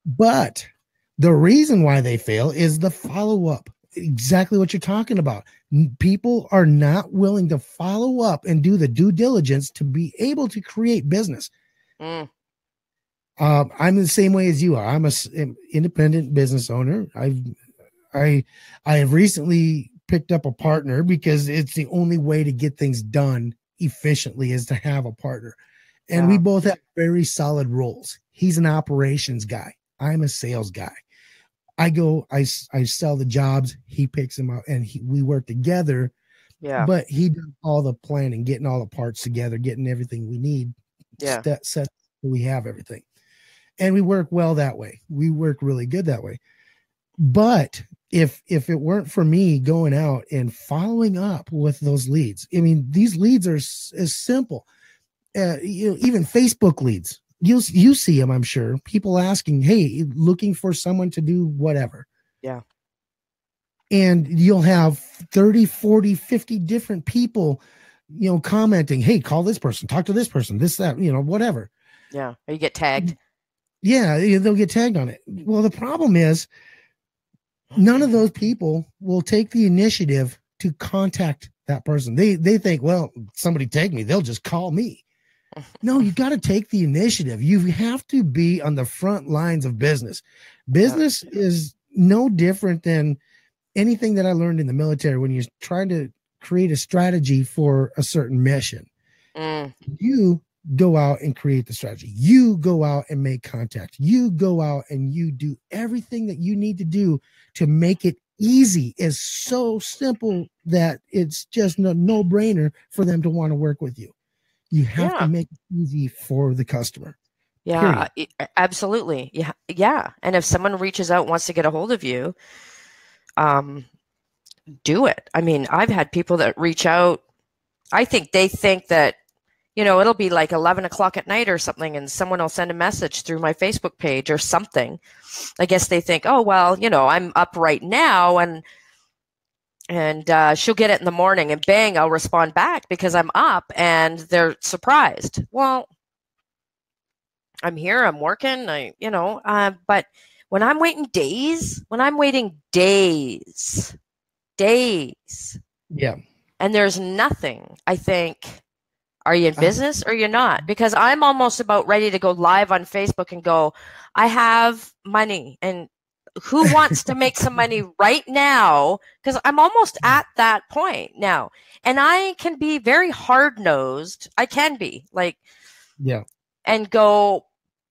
[SPEAKER 2] But the reason why they fail is the follow-up. Exactly what you're talking about. People are not willing to follow up and do the due diligence to be able to create business.
[SPEAKER 1] Mm.
[SPEAKER 2] I'm the same way as you are. I'm an independent business owner. I have recently picked up a partner because it's the only way to get things done efficiently is to have a partner. And we both have very solid roles. He's an operations guy. I'm a sales guy. I sell the jobs. He picks them up and we work together.
[SPEAKER 1] Yeah.
[SPEAKER 2] But he does all the planning, getting all the parts together, getting everything we need.
[SPEAKER 1] Yeah.
[SPEAKER 2] Set so we have everything. And we work well that way. We work really good that way. But if it weren't for me going out and following up with those leads, I mean, these leads are as simple. Even Facebook leads, you see them, I'm sure. People asking, hey, looking for someone to do whatever.
[SPEAKER 1] Yeah.
[SPEAKER 2] And you'll have 30, 40, 50 different people, commenting, hey, call this person, talk to this person, this, that, whatever.
[SPEAKER 1] Yeah. Or you get tagged.
[SPEAKER 2] Yeah, they'll get tagged on it. Well, the problem is none of those people will take the initiative to contact that person. They think, well, somebody tagged me, they'll just call me. No, you got to take the initiative. You have to be on the front lines of business. Business is no different than anything that I learned in the military when you're trying to create a strategy for a certain mission. You go out and create the strategy. You go out and make contact. You go out and you do everything that you need to do to make it easy. It's so simple that it's just a no-brainer for them to want to work with you. You have to make it easy for the customer.
[SPEAKER 1] Yeah, absolutely. Yeah. Yeah. And if someone reaches out, wants to get a hold of you, do it. I mean, I've had people that reach out. I think they think that, it'll be like 11 o'clock at night or something, and someone will send a message through my Facebook page or something. I guess they think, oh, well, I'm up right now and she'll get it in the morning, and bang, I'll respond back because I'm up, and they're surprised. Well, I'm here, I'm working, but when I'm waiting days,
[SPEAKER 2] Yeah.
[SPEAKER 1] And there's nothing, I think, are you in business or you're not? Because I'm almost about ready to go live on Facebook and go, I have money, and who wants to make some money right now? Because I'm almost at that point now. And I can be very hard-nosed. I can be like, and go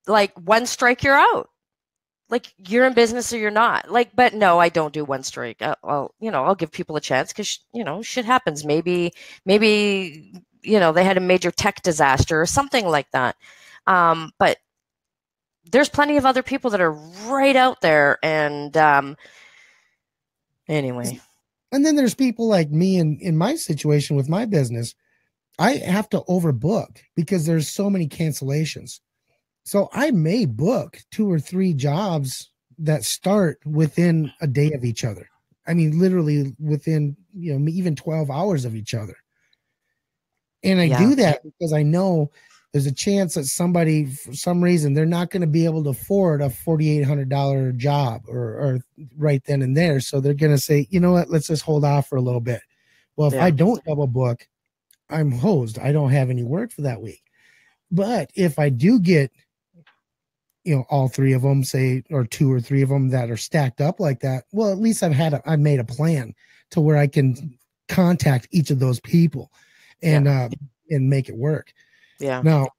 [SPEAKER 1] like, one strike, you're out. Like, you're in business or you're not. Like, but no, I don't do one strike. I'll give people a chance because, shit happens. Maybe, they had a major tech disaster or something like that. But there's plenty of other people that are right out there. And anyway.
[SPEAKER 2] And then there's people like me in my situation with my business. I have to overbook because there's so many cancellations. So I may book 2 or 3 jobs that start within a day of each other. I mean, literally within, even 12 hours of each other. And I do that because I know there's a chance that somebody, for some reason, they're not going to be able to afford a $4,800 job or right then and there. So they're going to say, you know what, let's just hold off for a little bit. Well, if I don't double book, I'm hosed. I don't have any work for that week. But if I do get, all three of them, say, or two or three of them that are stacked up like that, well, at least I've made a plan to where I can contact each of those people and make it work.
[SPEAKER 1] Yeah.
[SPEAKER 2] Now,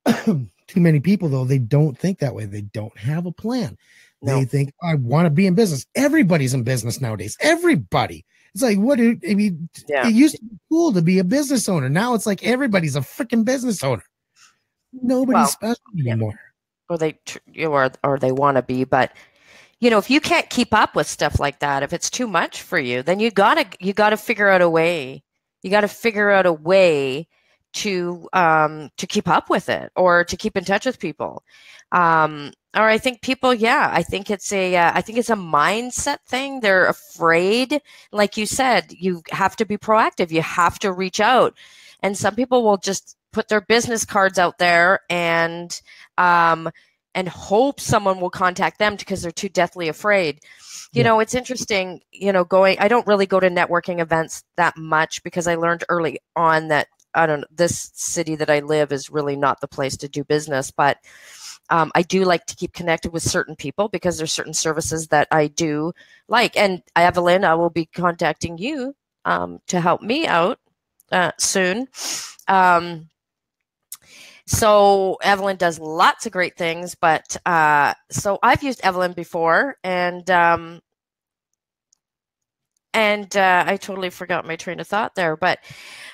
[SPEAKER 2] too many people, though, they don't think that way. They don't have a plan. No. They think, I want to be in business. Everybody's in business nowadays. Everybody. It's like, it used to be cool to be a business owner. Now it's like everybody's a freaking business owner. Nobody's special anymore.
[SPEAKER 1] Or they want to be, but if you can't keep up with stuff like that, if it's too much for you, then you gotta figure out a way. You got to figure out a way to keep up with it, or to keep in touch with people. Or I think people, I think it's a mindset thing. They're afraid, like you said, you have to be proactive. You have to reach out, and some people will just put their business cards out there and hope someone will contact them because they're too deathly afraid. It's interesting, I don't really go to networking events that much because I learned early on that, this city that I live is really not the place to do business. But I do like to keep connected with certain people because there's certain services that I do like. And Evelyn, I will be contacting you to help me out soon. So Evelyn does lots of great things, but so I've used Evelyn before, and I totally forgot my train of thought there. But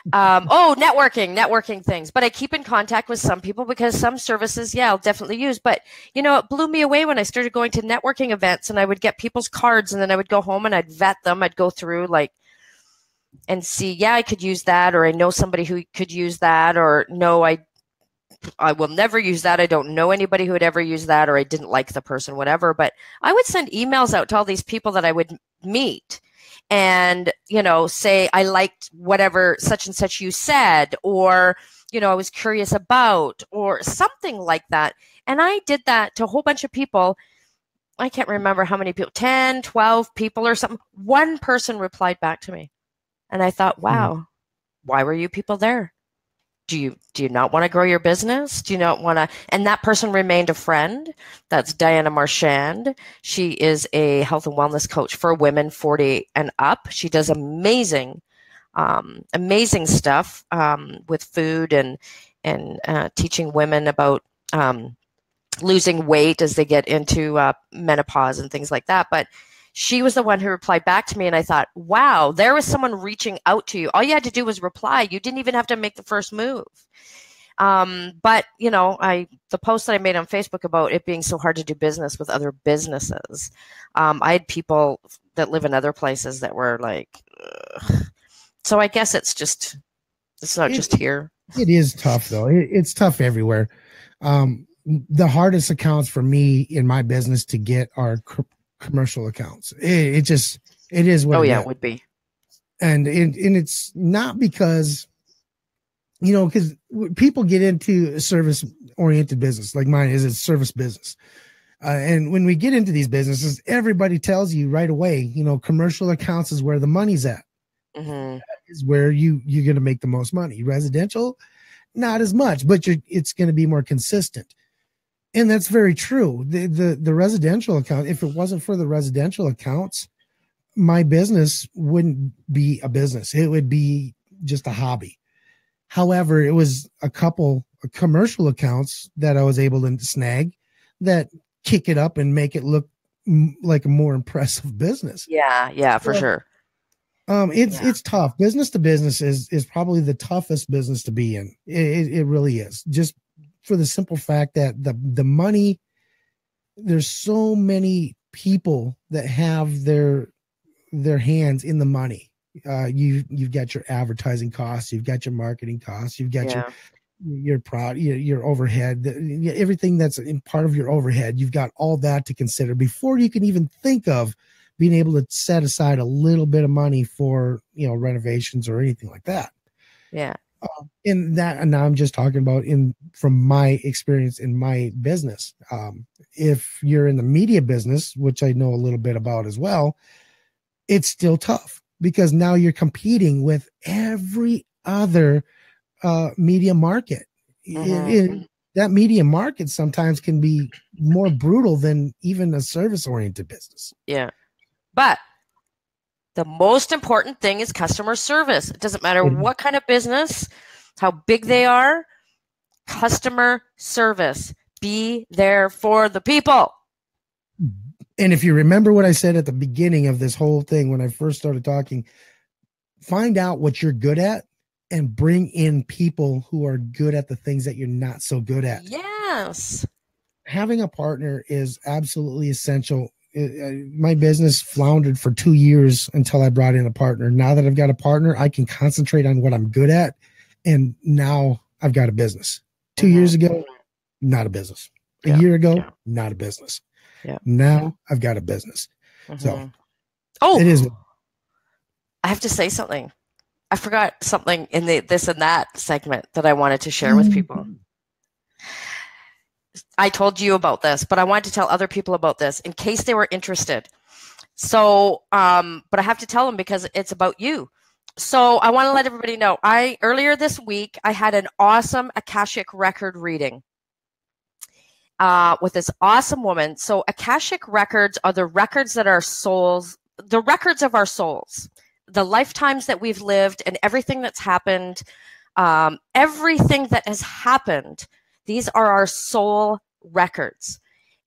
[SPEAKER 1] networking things. But I keep in contact with some people because some services, I'll definitely use. But it blew me away when I started going to networking events, and I would get people's cards, and then I would go home and I'd vet them. I'd go through and see, I could use that, or I know somebody who could use that, or no, I will never use that. I don't know anybody who would ever use that, or I didn't like the person, whatever. But I would send emails out to all these people that I would meet and, say, I liked whatever such and such you said, or, I was curious about, or something like that. And I did that to a whole bunch of people. I can't remember how many people, 10, 12 people or something. One person replied back to me. And I thought, wow, why were you people there? Do you not want to grow your business? Do you not want to? And that person remained a friend. That's Diana Marchand. She is a health and wellness coach for women 40 and up. She does amazing stuff with food and teaching women about losing weight as they get into menopause and things like that. But she was the one who replied back to me, and I thought, wow, there was someone reaching out to you. All you had to do was reply. You didn't even have to make the first move. But, the post that I made on Facebook about it being so hard to do business with other businesses, I had people that live in other places that were like, ugh. So I guess it's not just here.
[SPEAKER 2] It is tough, though. It's tough everywhere. The hardest accounts for me in my business to get are commercial accounts. It is what
[SPEAKER 1] it would be.
[SPEAKER 2] And it's not because because people get into a service oriented business like mine is a service business, and when we get into these businesses, everybody tells you right away, commercial accounts is where the money's at. That is where you're going to make the most money. Residential, not as much, but it's going to be more consistent. And that's very true. The residential account, if it wasn't for the residential accounts, my business wouldn't be a business. It would be just a hobby. However, it was a couple of commercial accounts that I was able to snag that kick it up and make it look like a more impressive business.
[SPEAKER 1] Yeah, for sure.
[SPEAKER 2] It's tough. Business to business is probably the toughest business to be in. It really is. Just for the simple fact that the money, there's so many people that have their hands in the money. You've got your advertising costs, you've got your marketing costs, you've got your overhead, everything that's in part of your overhead. You've got all that to consider before you can even think of being able to set aside a little bit of money for renovations or anything like that.
[SPEAKER 1] Yeah.
[SPEAKER 2] In that, and now I'm just talking about from my experience in my business. If you're in the media business, which I know a little bit about as well, it's still tough because now you're competing with every other media market. That media market sometimes can be more brutal than even a service-oriented business.
[SPEAKER 1] Yeah. But the most important thing is customer service. It doesn't matter what kind of business, how big they are, customer service. Be there for the people.
[SPEAKER 2] And if you remember what I said at the beginning of this whole thing, when I first started talking, find out what you're good at and bring in people who are good at the things that you're not so good at.
[SPEAKER 1] Yes.
[SPEAKER 2] Having a partner is absolutely essential. My business floundered for 2 years until I brought in a partner. Now that I've got a partner, I can concentrate on what I'm good at. And now I've got a business. 2 years ago, not a business. A year ago, not a business. Now I've got a business. So, it is.
[SPEAKER 1] I have to say something. I forgot something in the this and that segment that I wanted to share with people. I told you about this, but I wanted to tell other people about this in case they were interested. So, but I have to tell them because it's about you. So I want to let everybody know, earlier this week, I had an awesome Akashic record reading with this awesome woman. So Akashic records are the records that our souls, the records of our souls, the lifetimes that we've lived and everything that's happened, everything that has happened. These are our soul records,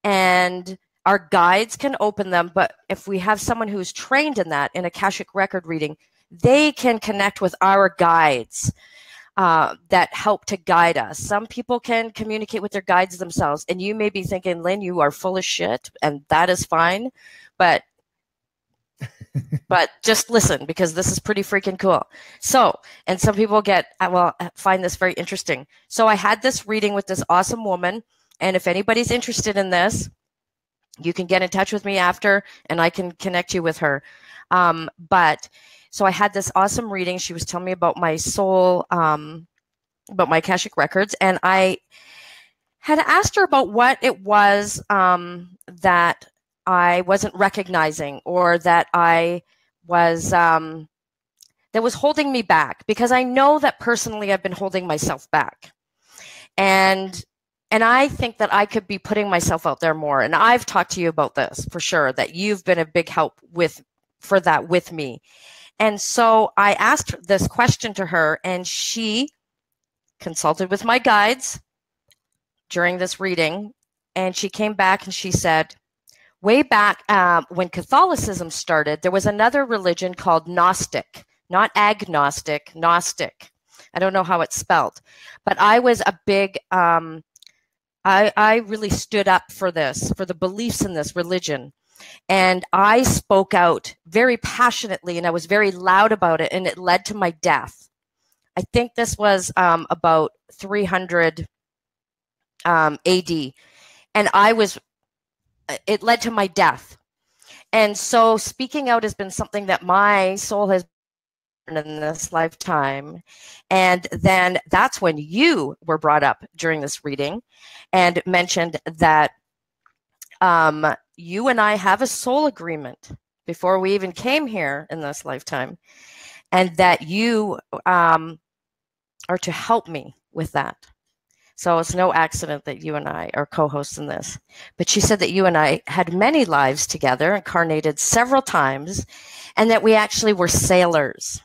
[SPEAKER 1] and our guides can open them. But if we have someone who's trained in that, in Akashic record reading, they can connect with our guides that help to guide us. Some people can communicate with their guides themselves, and you may be thinking, Lynn, you are full of shit, and that is fine. But just listen, because this is pretty freaking cool. So, and some people find this very interesting. So I had this reading with this awesome woman, and if anybody's interested in this, you can get in touch with me after, and I can connect you with her. So I had this awesome reading. She was telling me about my soul, about my Akashic records, and I had asked her about what it was that I wasn't recognizing, or that I was that was holding me back, because I know that personally I've been holding myself back, and I think that I could be putting myself out there more. And I've talked to you about this for sure, that you've been a big help for that with me. And so I asked this question to her, and she consulted with my guides during this reading, and she came back and she said, way back when Catholicism started, there was another religion called Gnostic, not agnostic, Gnostic. I don't know how it's spelled, but I was a big, I really stood up for this, for the beliefs in this religion. And I spoke out very passionately, and I was very loud about it, and it led to my death. I think this was about 300 AD, and it led to my death. And so speaking out has been something that my soul has done in this lifetime. And then that's when you were brought up during this reading and mentioned that you and I have a soul agreement before we even came here in this lifetime, and that you are to help me with that. So it's no accident that you and I are co-hosts in this. But she said that you and I had many lives together, incarnated several times, and that we actually were sailors.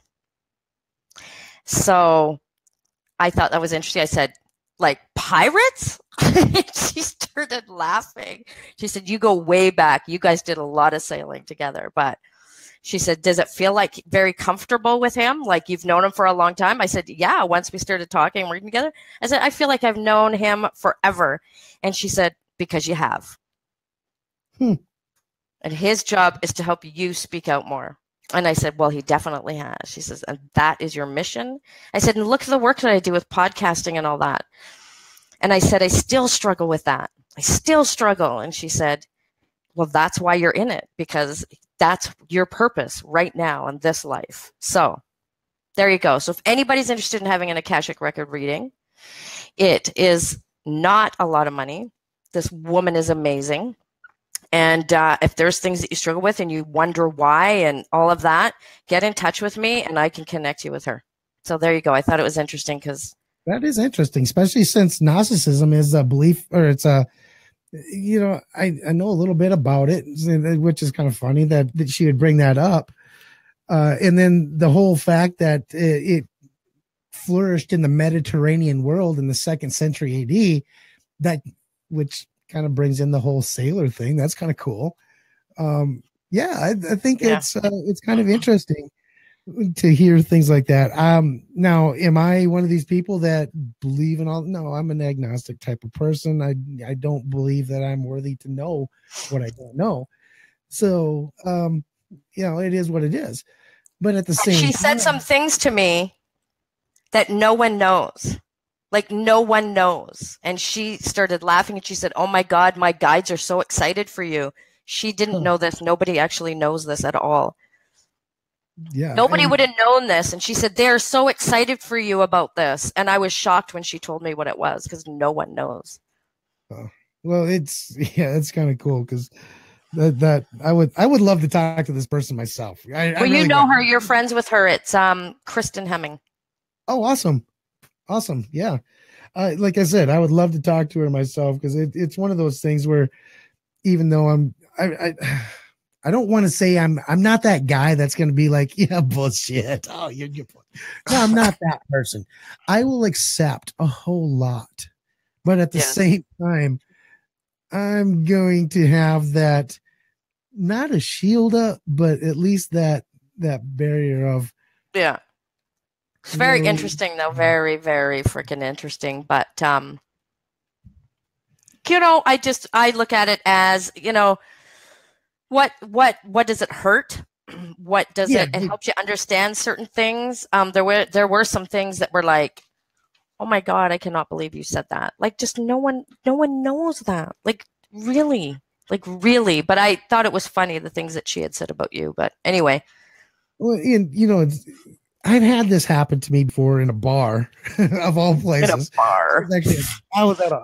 [SPEAKER 1] So I thought that was interesting. I said, like pirates? She started laughing. She said, you go way back. You guys did a lot of sailing together. But she said, does it feel like very comfortable with him? Like you've known him for a long time? I said, yeah, once we started talking and working together. I said, I feel like I've known him forever. And she said, because you have. And his job is to help you speak out more. And I said, well, he definitely has. She says, and that is your mission? I said, and look at the work that I do with podcasting and all that. And I said, I still struggle with that. I still struggle. And she said, well, that's why you're in it, because that's your purpose right now in this life. So There you go. So if anybody's interested in having an Akashic record reading, it is not a lot of money. This woman is amazing. And if there's things that you struggle with and you wonder why and all of that, get in touch with me and I can connect you with her. So there you go. I thought it was interesting because
[SPEAKER 2] that is interesting, especially since narcissism is a belief, or it's a, you know, I know a little bit about it, which is kind of funny that she would bring that up. And then the whole fact that it flourished in the Mediterranean world in the 2nd century AD, that, which kind of brings in the whole sailor thing. That's kind of cool. I think it's kind of interesting to hear things like that. Now, am I one of these people that believe in all? No, I'm an agnostic type of person. I don't believe that I'm worthy to know what I don't know. So, it is what it is. But at the same time,
[SPEAKER 1] she said some things to me that no one knows. Like no one knows. And she started laughing and she said, "Oh my God, my guides are so excited for you." She didn't know this. Nobody actually knows this at all.
[SPEAKER 2] Yeah.
[SPEAKER 1] Nobody would have known this. And she said, "They're so excited for you about this." And I was shocked when she told me what it was because no one knows.
[SPEAKER 2] Well, it's kind of cool because that I would love to talk to this person myself. I
[SPEAKER 1] really you know her. You're friends with her. It's Kristen Hemming.
[SPEAKER 2] Oh, awesome. Awesome. Yeah. Like I said, I would love to talk to her myself because it's one of those things where even though I don't want to say I'm not that guy that's going to be like, yeah, bullshit. Oh, you're no, I'm not that person. I will accept a whole lot, but at the same time, I'm going to have that, not a shield up, but at least that barrier of,
[SPEAKER 1] yeah. It's very interesting, though. Very, very freaking interesting. But, I look at it as, what does it hurt? What does it helps you understand certain things? There were some things that were like, "Oh my God, I cannot believe you said that." Like, just no one knows that. Like, really. But I thought it was funny, the things that she had said about you. But anyway.
[SPEAKER 2] Well, I've had this happen to me before in a bar, of all places.
[SPEAKER 1] In a bar.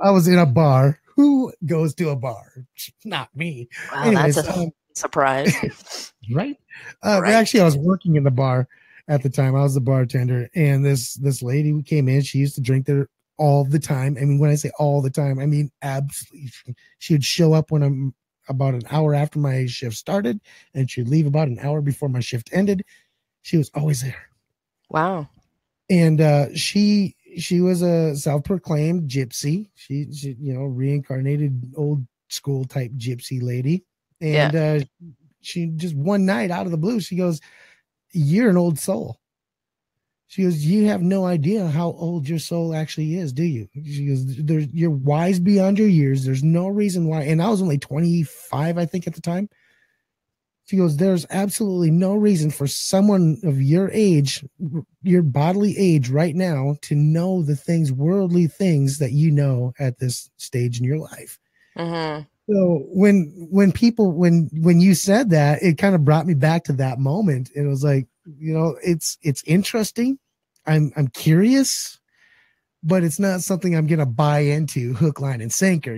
[SPEAKER 2] I was in a bar. Who goes to a bar? Not me.
[SPEAKER 1] Wow, anyways, that's a surprise.
[SPEAKER 2] Right? Right. Actually, I was working in the bar at the time. I was the bartender, and this lady who came in, she used to drink there all the time. I mean, when I say all the time, I mean absolutely. She would show up when I'm about an hour after my shift started, and she'd leave about an hour before my shift ended. She was always there.
[SPEAKER 1] Wow.
[SPEAKER 2] And she was a self-proclaimed gypsy. She reincarnated old school type gypsy lady. And she just one night out of the blue, she goes, "You're an old soul." She goes, "You have no idea how old your soul actually is, do you?" She goes, "You're wise beyond your years. There's no reason why." And I was only 25, I think, at the time. She goes, "There's absolutely no reason for someone of your age, your bodily age right now, to know the things, worldly things that you know at this stage in your life."
[SPEAKER 1] Mm-hmm.
[SPEAKER 2] So when you said that, it kind of brought me back to that moment. It was like, it's interesting. I'm curious, but it's not something I'm going to buy into hook, line, and sinker.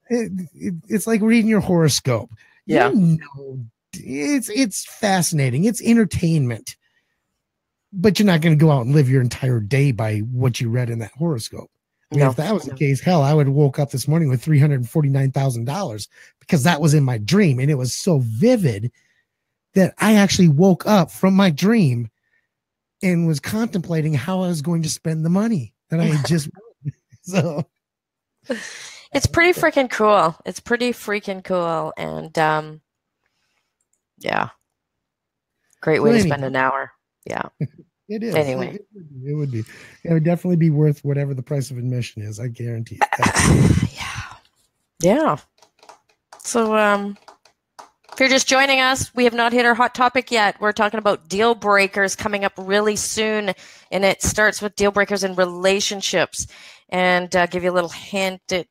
[SPEAKER 2] It's like reading your horoscope.
[SPEAKER 1] Yeah.
[SPEAKER 2] It's fascinating. It's entertainment, but you're not going to go out and live your entire day by what you read in that horoscope. I mean, if that was the case, hell, I would have woke up this morning with $349,000 because that was in my dream. And it was so vivid that I actually woke up from my dream and was contemplating how I was going to spend the money that I had just won. So
[SPEAKER 1] it's pretty freaking cool. It's pretty freaking cool. And great way to spend an hour. Yeah.
[SPEAKER 2] It is.
[SPEAKER 1] Anyway,
[SPEAKER 2] it would be. It would definitely be worth whatever the price of admission is. I guarantee it.
[SPEAKER 1] Yeah. So, if you're just joining us, we have not hit our hot topic yet. We're talking about deal breakers coming up really soon, and it starts with deal breakers in relationships. And give you a little hint, it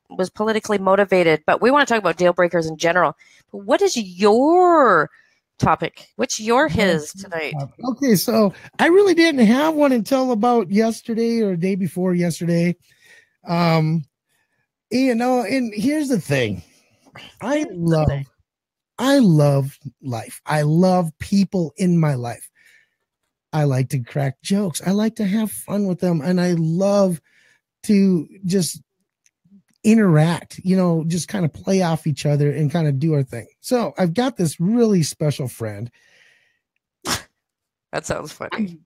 [SPEAKER 1] was politically motivated, but we want to talk about deal breakers in general. What is your topic? What's his tonight?
[SPEAKER 2] Okay, so I really didn't have one until about yesterday or day before yesterday. And here's the thing. I love life. I love people in my life. I like to crack jokes. I like to have fun with them. And I love to just interact, just kind of play off each other and kind of do our thing. So I've got this really special friend.
[SPEAKER 1] That sounds funny.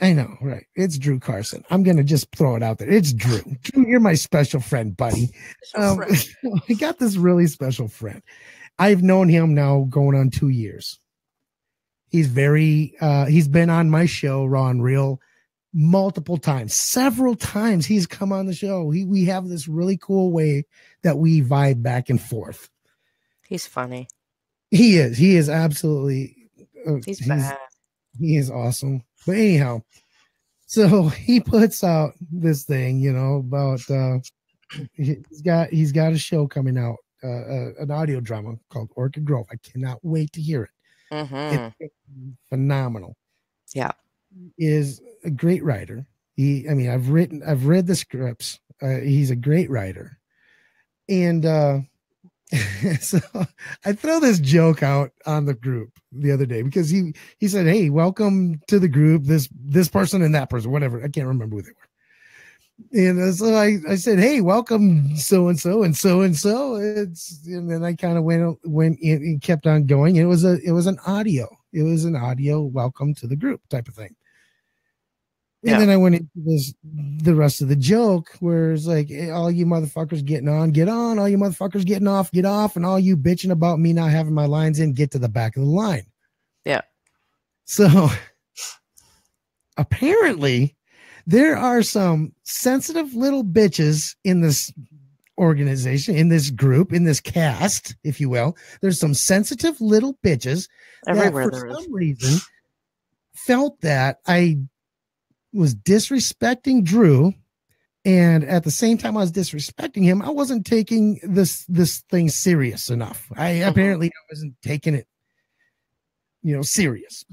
[SPEAKER 2] I know, right? It's Drew Carson. I'm going to just throw it out there. It's Drew. Drew, you're my special friend, buddy. I got this really special friend. I've known him now going on 2 years. He's been on my show, Raw and Real, multiple times. Several times he's come on the show. We have this really cool way that we vibe back and forth.
[SPEAKER 1] He's funny.
[SPEAKER 2] He is absolutely.
[SPEAKER 1] He's bad.
[SPEAKER 2] He is awesome. But anyhow, so he puts out this thing, about he's got a show coming out, an audio drama called Orchid Grove. I cannot wait to hear it.
[SPEAKER 1] Mm-hmm.
[SPEAKER 2] It's phenomenal.
[SPEAKER 1] Yeah.
[SPEAKER 2] He is a great writer. I've read the scripts. He's a great writer. And so I throw this joke out on the group the other day because he said, "Hey, welcome to the group, this person and that person," whatever. I can't remember who they were. And so I said, "Hey, welcome so and so and so and so." And then I kind of went in and kept on going. It was an audio welcome to the group type of thing. And then I went into the rest of the joke where it's like, hey, all you motherfuckers getting on, get on. All you motherfuckers getting off, get off. And all you bitching about me not having my lines in, get to the back of the line.
[SPEAKER 1] Yeah.
[SPEAKER 2] So apparently there are some sensitive little bitches in this organization, in this group, in this cast, if you will. There's some sensitive little bitches
[SPEAKER 1] everywhere
[SPEAKER 2] that for some reason felt that I was disrespecting Drew, and at the same time I was disrespecting him, I wasn't taking this thing serious enough. Apparently I wasn't taking it, serious.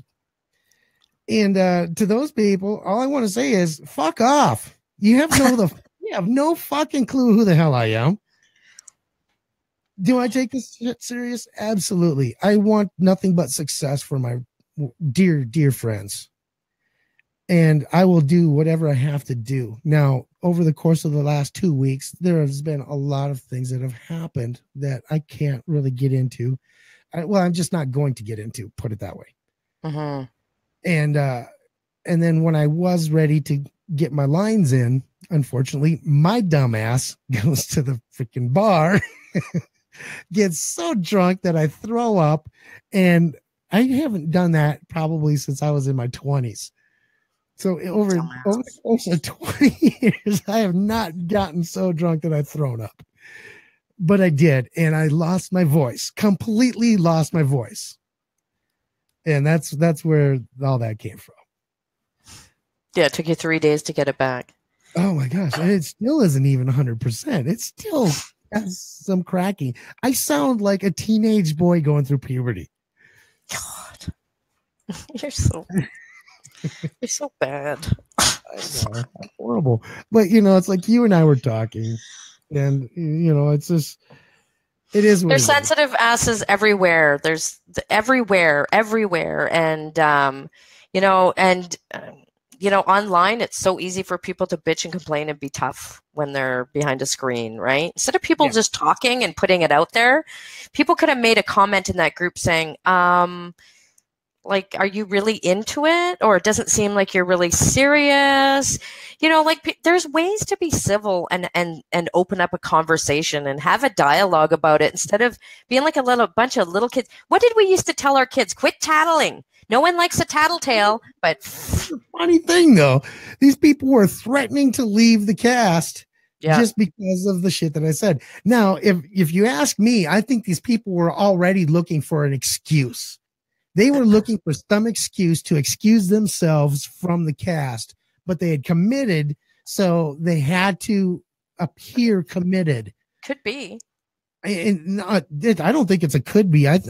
[SPEAKER 2] And to those people, all I want to say is fuck off. You have no fucking clue who the hell I am. Do I take this shit serious? Absolutely. I want nothing but success for my dear friends. And I will do whatever I have to do. Now, over the course of the last 2 weeks, there has been a lot of things that have happened that I can't really get into. I'm just not going to get into, put it that way.
[SPEAKER 1] Mm-hmm.
[SPEAKER 2] And then when I was ready to get my lines in, unfortunately, my dumbass goes to the freaking bar, gets so drunk that I throw up. And I haven't done that probably since I was in my 20s. So over the course of 20 years, I have not gotten so drunk that I've thrown up. But I did, and I lost my voice, completely lost my voice. And that's where all that came from.
[SPEAKER 1] Yeah, it took you 3 days to get it back.
[SPEAKER 2] Oh my gosh, and it still isn't even 100%. It still has some cracking. I sound like a teenage boy going through puberty.
[SPEAKER 1] God, you're so bad.
[SPEAKER 2] I know, horrible. But it's like you and I were talking, and it's just, it is.
[SPEAKER 1] There's sensitive asses everywhere. There's everywhere, and online it's so easy for people to bitch and complain and be tough when they're behind a screen, right? Instead of people just talking and putting it out there, people could have made a comment in that group saying, like, are you really into it? Or it doesn't seem like you're really serious. There's ways to be civil and open up a conversation and have a dialogue about it instead of being like a bunch of little kids. What did we used to tell our kids? Quit tattling. No one likes a tattletale, but
[SPEAKER 2] the funny thing though, these people were threatening to leave the cast just because of the shit that I said. Now, if you ask me, I think these people were already looking for an excuse. They were looking for some excuse to excuse themselves from the cast, but they had committed, so they had to appear committed.
[SPEAKER 1] Could be.
[SPEAKER 2] I don't think it's a could be. I'm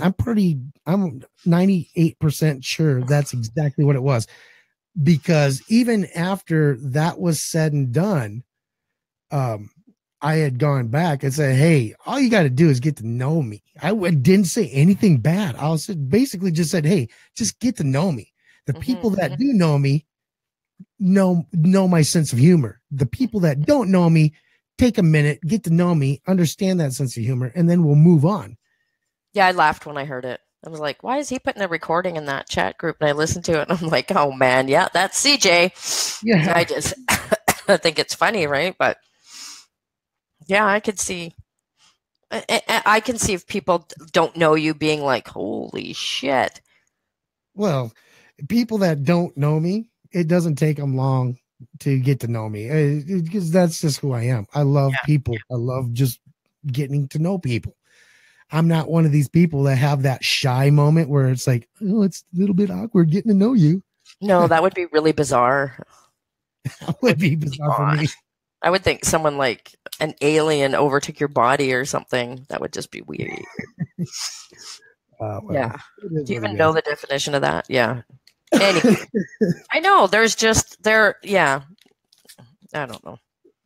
[SPEAKER 2] 98% sure that's exactly what it was. Because even after that was said and done, I had gone back and said, hey, all you got to do is get to know me. Didn't say anything bad. Basically just said, hey, just get to know me. The people that do know me know my sense of humor. The people that don't know me, take a minute, get to know me, understand that sense of humor, and then we'll move on.
[SPEAKER 1] Yeah, I laughed when I heard it. I was like, why is he putting a recording in that chat group? And I listened to it and I'm like, oh man, yeah, that's CJ.
[SPEAKER 2] Yeah.
[SPEAKER 1] I just I think it's funny, right? But yeah, I can see if people don't know you being like, holy shit.
[SPEAKER 2] Well, people that don't know me, it doesn't take them long to get to know me because that's just who I am. I love people. I love just getting to know people. I'm not one of these people that have that shy moment where it's like, oh, it's a little bit awkward getting to know you.
[SPEAKER 1] No, that would be really bizarre.
[SPEAKER 2] That would be bizarre for me.
[SPEAKER 1] I would think someone like an alien overtook your body or something. That would just be weird.
[SPEAKER 2] Well,
[SPEAKER 1] yeah. Do you even know the definition of that? Yeah. Anyway, I know yeah. I don't know.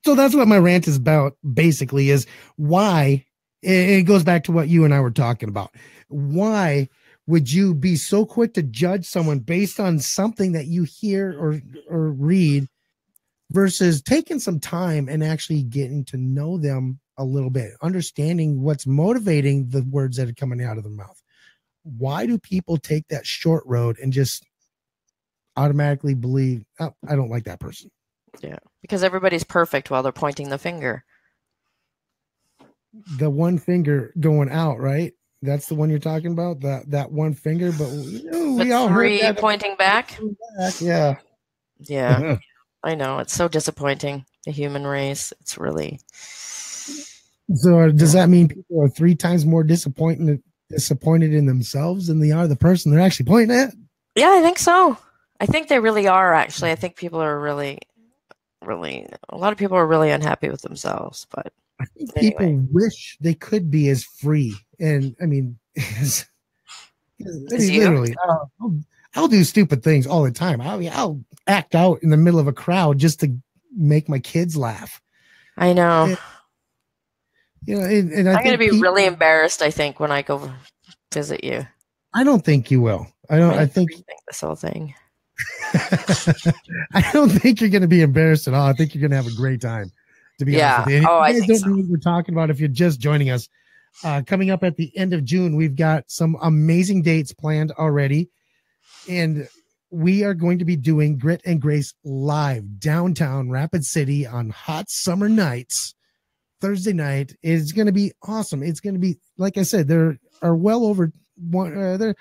[SPEAKER 2] So that's what my rant is about, basically, is why it goes back to what you and I were talking about. Why would you be so quick to judge someone based on something that you hear or read versus taking some time and actually getting to know them a little bit, understanding what's motivating the words that are coming out of their mouth? Why do people take that short road and just automatically believe, oh, I don't like that person?
[SPEAKER 1] Yeah, because everybody's perfect while they're pointing the finger.
[SPEAKER 2] The one finger going out, right? That's the one you're talking about. That one finger, but we all heard that
[SPEAKER 1] pointing back.
[SPEAKER 2] Yeah,
[SPEAKER 1] yeah. I know, it's so disappointing. The human race. It's really.
[SPEAKER 2] So does that mean people are 3 times more disappointed in themselves than they are the person they're actually pointing at?
[SPEAKER 1] Yeah, I think so. I think they really are. Actually, I think people are really, a lot of people are really unhappy with themselves. But
[SPEAKER 2] I think people wish they could be as free. And I mean, literally, I'll do stupid things all the time. I'll act out in the middle of a crowd just to make my kids laugh.
[SPEAKER 1] I know.
[SPEAKER 2] And
[SPEAKER 1] I'm going to be really embarrassed, I think, when I go visit you.
[SPEAKER 2] I don't think you will. I think
[SPEAKER 1] this whole thing.
[SPEAKER 2] I don't think you're going to be embarrassed at all. I think you're going to have a great time, to be honest with you.
[SPEAKER 1] I
[SPEAKER 2] think don't know what we're talking about if you're just joining us. Coming up at the end of June, we've got some amazing dates planned already. And we are going to be doing Grit and Grace live downtown Rapid City on hot summer nights. Thursday night is going to be awesome. It's going to be, like I said, there are well over one.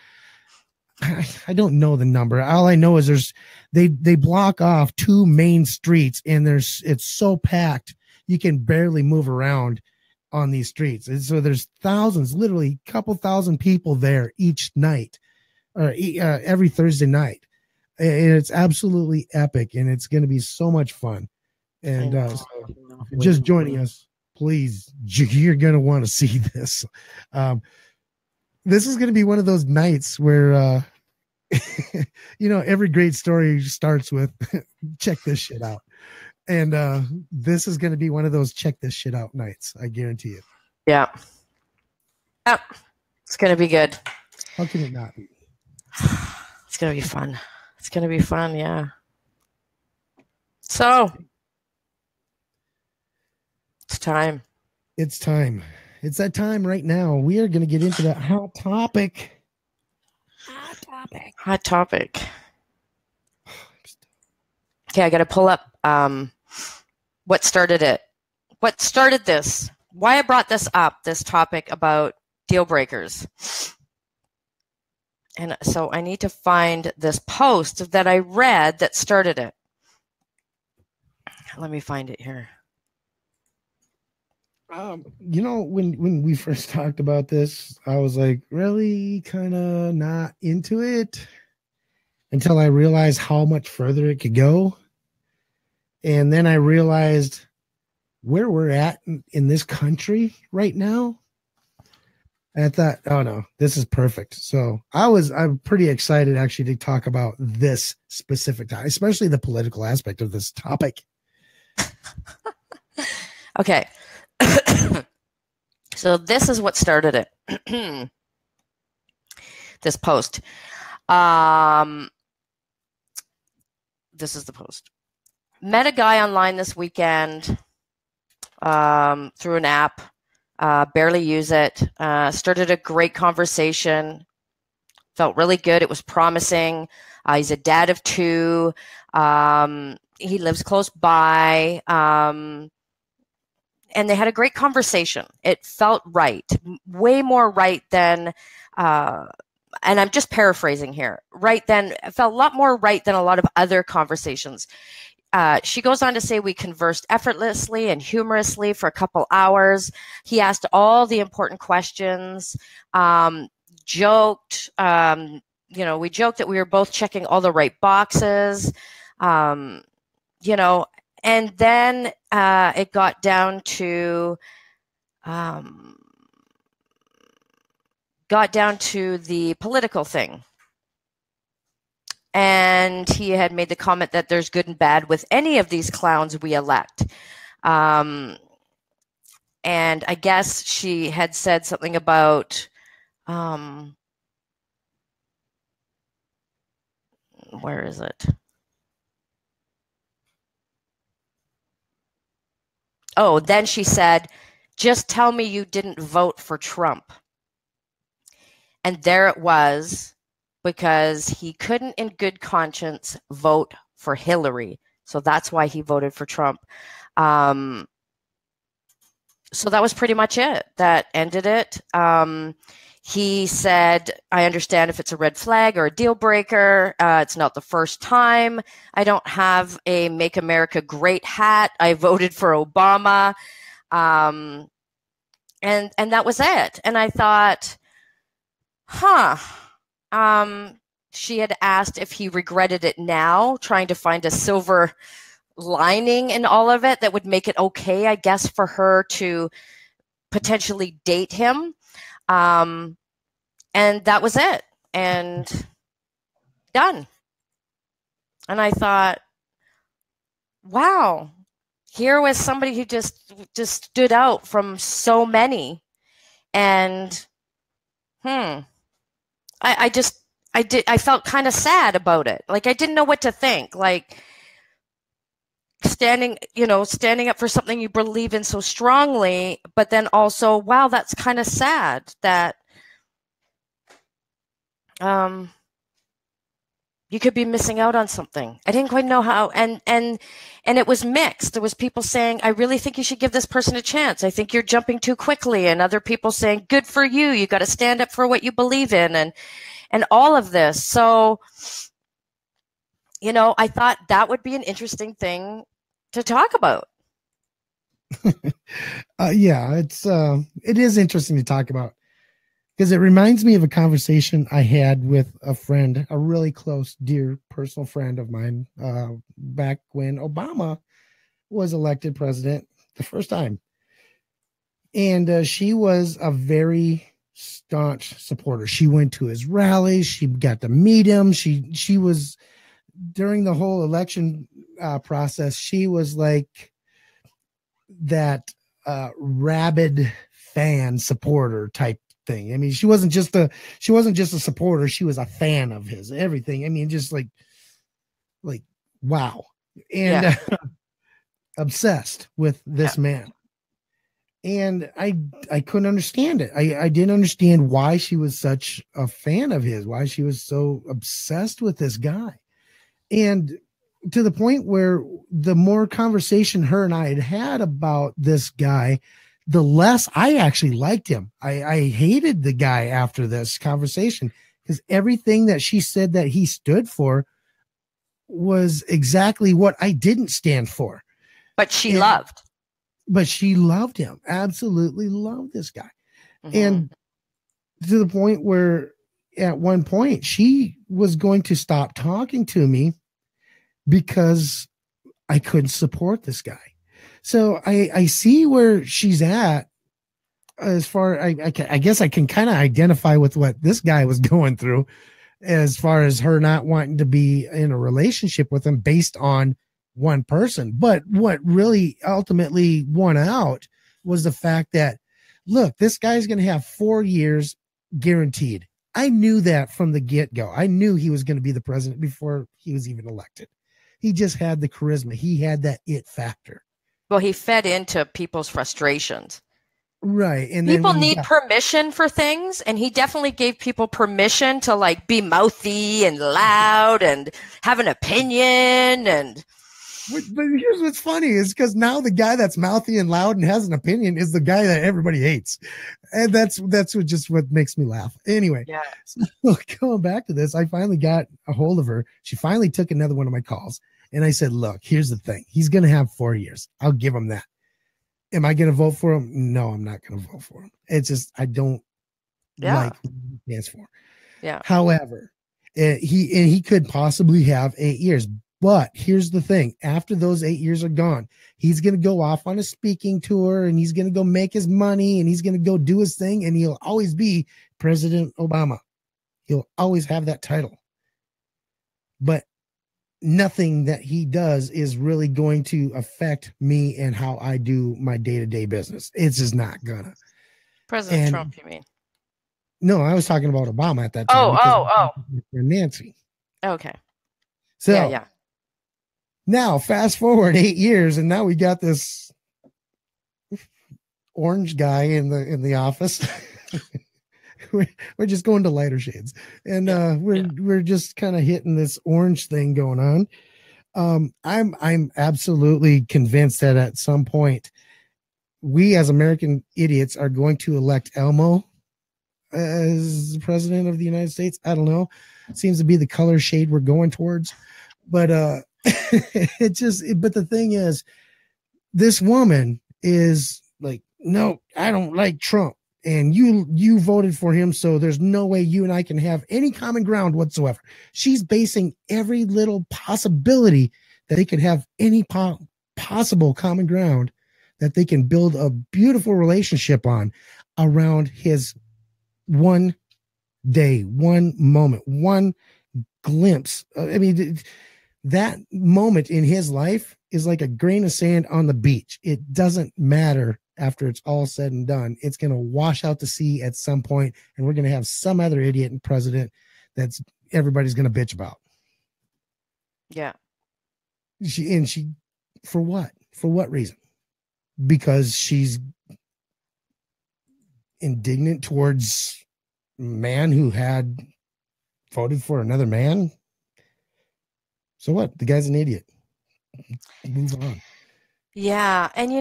[SPEAKER 2] I don't know the number. All I know is they block off 2 main streets, and it's so packed you can barely move around on these streets. And so there's thousands, literally a couple thousand people there each night, or every Thursday night. And it's absolutely epic, and it's going to be so much fun. And so if you're just joining us, please, you're going to want to see this. This is going to be one of those nights where, every great story starts with check this shit out. And this is going to be one of those check this shit out nights. I guarantee it.
[SPEAKER 1] Yeah. Yeah. It's going to be good.
[SPEAKER 2] How can it not be?
[SPEAKER 1] It's going to be fun. It's going to be fun. Yeah. So it's time.
[SPEAKER 2] It's time. It's that time right now. We are going to get into that hot topic.
[SPEAKER 1] Hot topic. Okay, I got to pull up what started it. What started this? Why I brought this up, this topic about deal breakers. And so I need to find this post that I read that started it. Let me find it here.
[SPEAKER 2] When we first talked about this, I was like, really kind of not into it until I realized how much further it could go. And then I realized where we're at in this country right now. And I thought, oh no, this is perfect. So I'm pretty excited actually to talk about this specific topic, especially the political aspect of this topic.
[SPEAKER 1] Okay. So this is what started it. This post. This is the post. Met a guy online this weekend through an app. Barely use it. Started a great conversation. Felt really good. It was promising. He's a dad of 2. He lives close by. And they had a great conversation. It felt right, way more right than, and I'm just paraphrasing here, right then, it felt a lot more right than a lot of other conversations. She goes on to say we conversed effortlessly and humorously for a couple hours. He asked all the important questions, joked, we joked that we were both checking all the right boxes, and then it got down to the political thing. And he had made the comment that there's good and bad with any of these clowns we elect. And I guess she had said something about where is it? Oh, then she said, just tell me you didn't vote for Trump. And there it was, because he couldn't in good conscience vote for Hillary. So that's why he voted for Trump. So that was pretty much it. That ended it. He said, I understand if it's a red flag or a deal breaker. It's not the first time. I don't have a Make America Great hat. I voted for Obama. And that was it. And I thought, she had asked if he regretted it now, trying to find a silver lining in all of it that would make it okay, I guess, for her to potentially date him. And that was it. And done. And I thought, wow, here was somebody who just stood out from so many. And I felt kind of sad about it. Like, I didn't know what to think. Like, standing up for something you believe in so strongly, but then also, wow, that's kind of sad that you could be missing out on something. I didn't quite know how, and it was mixed. There was people saying, I really think you should give this person a chance. I think you're jumping too quickly. And other people saying, good for you. You got to stand up for what you believe in, and all of this. So, I thought that would be an interesting thing to talk about.
[SPEAKER 2] Yeah, it is interesting to talk about, because it reminds me of a conversation I had with a friend, a really close, dear, personal friend of mine, back when Obama was elected president the first time. And she was a very staunch supporter. She went to his rallies. She got to meet him. She was, during the whole election process, she was like that rabid fan supporter type thing. I mean, she wasn't just a supporter. She was a fan of his, everything. I mean, just like wow. And obsessed with this man. And I couldn't understand it. I didn't understand why she was such a fan of his, why she was so obsessed with this guy. And to the point where the more conversation her and I had about this guy, the less I actually liked him. I hated the guy after this conversation, because everything that she said that he stood for was exactly what I didn't stand for.
[SPEAKER 1] But she loved
[SPEAKER 2] him, absolutely loved this guy. Mm-hmm. And to the point where at one point she was going to stop talking to me because I couldn't support this guy. So I see where she's at as far I guess I can kind of identify with what this guy was going through, as far as her not wanting to be in a relationship with him based on one person. But what really ultimately won out was the fact that, look, this guy's going to have 4 years guaranteed. I knew that from the get-go. I knew he was going to be the president before he was even elected. He just had the charisma. He had that it factor.
[SPEAKER 1] Well, he fed into people's frustrations.
[SPEAKER 2] Right. And
[SPEAKER 1] people need permission for things, and he definitely gave people permission to like be mouthy and loud and have an opinion. And
[SPEAKER 2] but here's what's funny is because now the guy that's mouthy and loud and has an opinion is the guy that everybody hates. And that's what makes me laugh. Anyway,
[SPEAKER 1] yeah.
[SPEAKER 2] So going back to this, I finally got a hold of her. She finally took another one of my calls. And I said, look, here's the thing. He's going to have 4 years. I'll give him that. Am I going to vote for him? No, I'm not going to vote for him. It's just, I don't like what he stands for.
[SPEAKER 1] Yeah.
[SPEAKER 2] However, he could possibly have 8 years. But here's the thing. After those 8 years are gone, he's going to go off on a speaking tour and he's going to go make his money and he's going to go do his thing. And he'll always be President Obama. He'll always have that title. But nothing that he does is really going to affect me and how I do my day-to-day business. It's just not gonna.
[SPEAKER 1] President Trump, you mean?
[SPEAKER 2] No, I was talking about Obama at that time.
[SPEAKER 1] Oh.
[SPEAKER 2] Nancy.
[SPEAKER 1] Okay.
[SPEAKER 2] So
[SPEAKER 1] yeah.
[SPEAKER 2] Now fast forward 8 years, and now we got this orange guy in the office. We're just going to lighter shades, and we're just kind of hitting this orange thing going on. I'm absolutely convinced that at some point we as American idiots are going to elect Elmo as the president of the United States. I don't know. It seems to be the color shade we're going towards, but but the thing is, this woman is like, no, I don't like Trump. And you voted for him, so there's no way you and I can have any common ground whatsoever. She's basing every little possibility that they could have any possible common ground that they can build a beautiful relationship on around his one day, one moment, one glimpse. I mean, that moment in his life is like a grain of sand on the beach. It doesn't matter. After it's all said and done, it's going to wash out to sea at some point, and we're going to have some other idiot and president that's everybody's going to bitch about.
[SPEAKER 1] Yeah.
[SPEAKER 2] She for what? For what reason? Because she's indignant towards a man who had voted for another man. So what? The guy's an idiot. Move on.
[SPEAKER 1] Yeah, and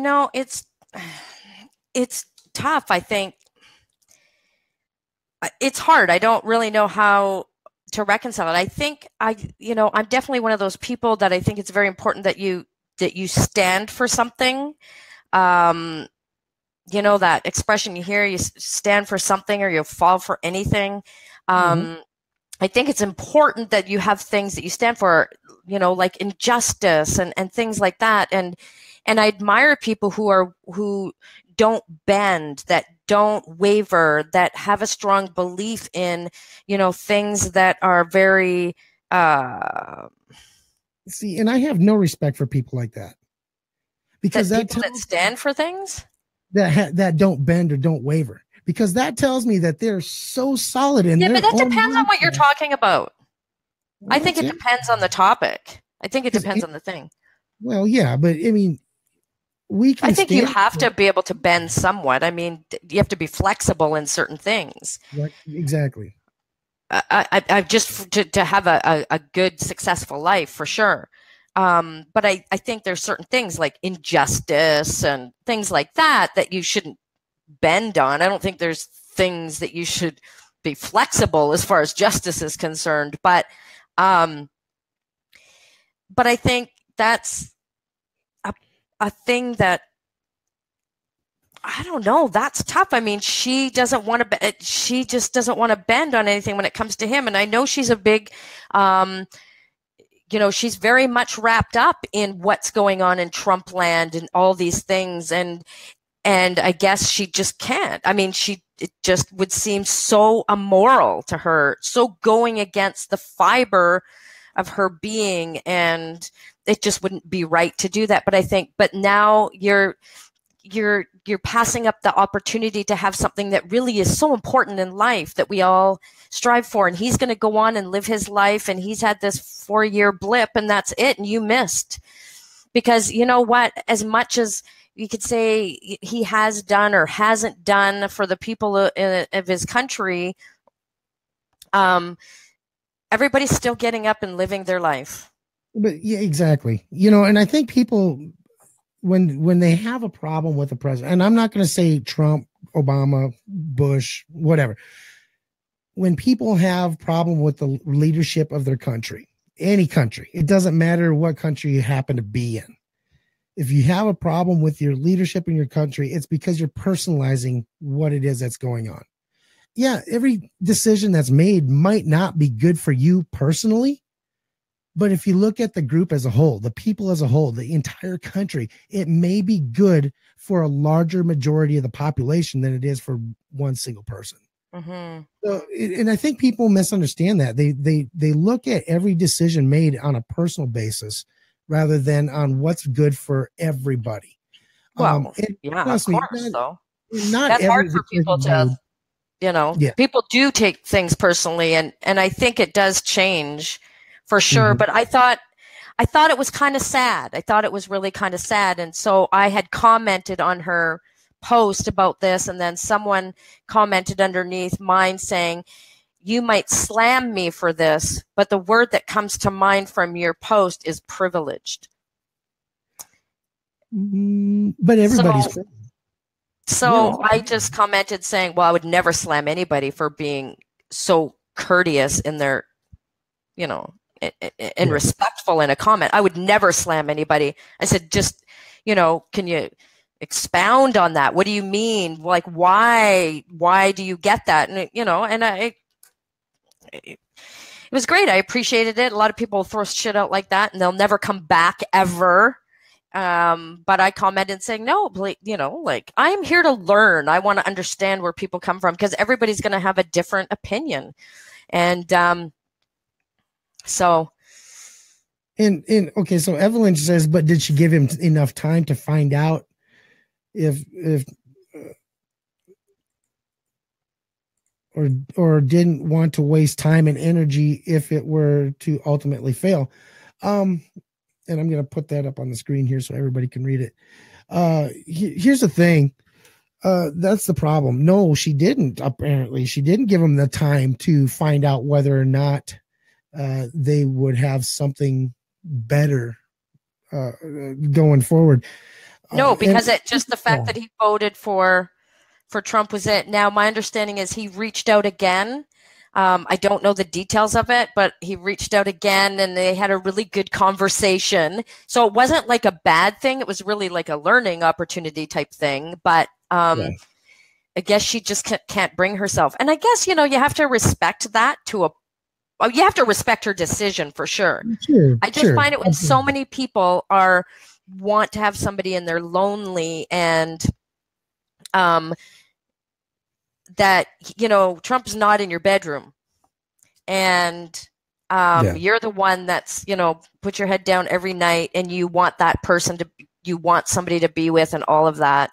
[SPEAKER 1] it's tough. I think it's hard. I don't really know how to reconcile it. I think I'm definitely one of those people that I think it's very important that you stand for something. That expression you hear, you stand for something or you fall for anything. I think it's important that you have things that you stand for, like injustice and things like that. And I admire people who don't bend, that don't waver, that have a strong belief in, things that are very
[SPEAKER 2] see, and I have no respect for people like that. Because
[SPEAKER 1] that stand for things
[SPEAKER 2] that don't bend or don't waver. Because that tells me that they're so solid in
[SPEAKER 1] but that depends on what you're talking about. Well, I think it depends on the topic. I think it depends on the thing.
[SPEAKER 2] Well, yeah, but I mean,
[SPEAKER 1] I think you have to be able to bend somewhat. I mean, you have to be flexible in certain things.
[SPEAKER 2] Right, exactly.
[SPEAKER 1] I just to have a good, successful life for sure. But I think there's certain things like injustice and things like that you shouldn't bend on. I don't think there's things that you should be flexible as far as justice is concerned. But I think that's a thing that, I don't know, that's tough. I mean, she just doesn't want to bend on anything when it comes to him. And I know she's a big, she's very much wrapped up in what's going on in Trump land and all these things. And And I guess she just can't. I mean, it just would seem so immoral to her, so going against the fiber of her being, and it just wouldn't be right to do that. But I think, but now you're passing up the opportunity to have something that really is so important in life that we all strive for. And he's going to go on and live his life, and he's had this 4-year blip, and that's it. And you missed, because you know what? As much as you could say he has done or hasn't done for the people of his country, everybody's still getting up and living their life.
[SPEAKER 2] But yeah, exactly. You know, and I think people, when they have a problem with the president, and I'm not going to say Trump, Obama, Bush, whatever, when people have problem with the leadership of their country, any country, it doesn't matter what country you happen to be in. If you have a problem with your leadership in your country, it's because you're personalizing what it is that's going on. Yeah, every decision that's made might not be good for you personally, but if you look at the group as a whole, the people as a whole, the entire country, it may be good for a larger majority of the population than it is for one single person.
[SPEAKER 1] Mm-hmm.
[SPEAKER 2] So, and I think people misunderstand that. They look at every decision made on a personal basis rather than on what's good for everybody.
[SPEAKER 1] Well, yeah, of course.
[SPEAKER 2] Not
[SPEAKER 1] that's hard for people to,
[SPEAKER 2] yeah.
[SPEAKER 1] People do take things personally, and I think it does change for sure. Mm-hmm. But I thought it was kind of sad. I thought it was really kind of sad. And so I had commented on her post about this, and then someone commented underneath mine saying, "You might slam me for this, but the word that comes to mind from your post is privileged."
[SPEAKER 2] But everybody's
[SPEAKER 1] so I just commented saying, well, I would never slam anybody for being so courteous in their, and respectful in a comment. I would never slam anybody. I said, just, can you expound on that? What do you mean? Like, why do you get that? And, it was great. I appreciated it. A lot of people throw shit out like that and they'll never come back ever. But I commented saying, no, I am here to learn. I want to understand where people come from, because everybody's going to have a different opinion. And, so.
[SPEAKER 2] And okay. So Evelyn says, but did she give him enough time to find out if or didn't want to waste time and energy if it were to ultimately fail? And I'm going to put that up on the screen here so everybody can read it. Here's the thing. That's the problem. No, she didn't. Apparently, she didn't give him the time to find out whether or not they would have something better going forward.
[SPEAKER 1] No, because the fact that he voted for Trump was it. Now, my understanding is he reached out again. I don't know the details of it, but he reached out again and they had a really good conversation. So it wasn't like a bad thing. It was really like a learning opportunity type thing. But I guess she just can't bring herself. And I guess, you have to respect that you have to respect her decision for sure. I just find it when so many people want to have somebody and they're lonely and that, Trump's not in your bedroom and you're the one that's, put your head down every night and you want that person you want somebody to be with and all of that.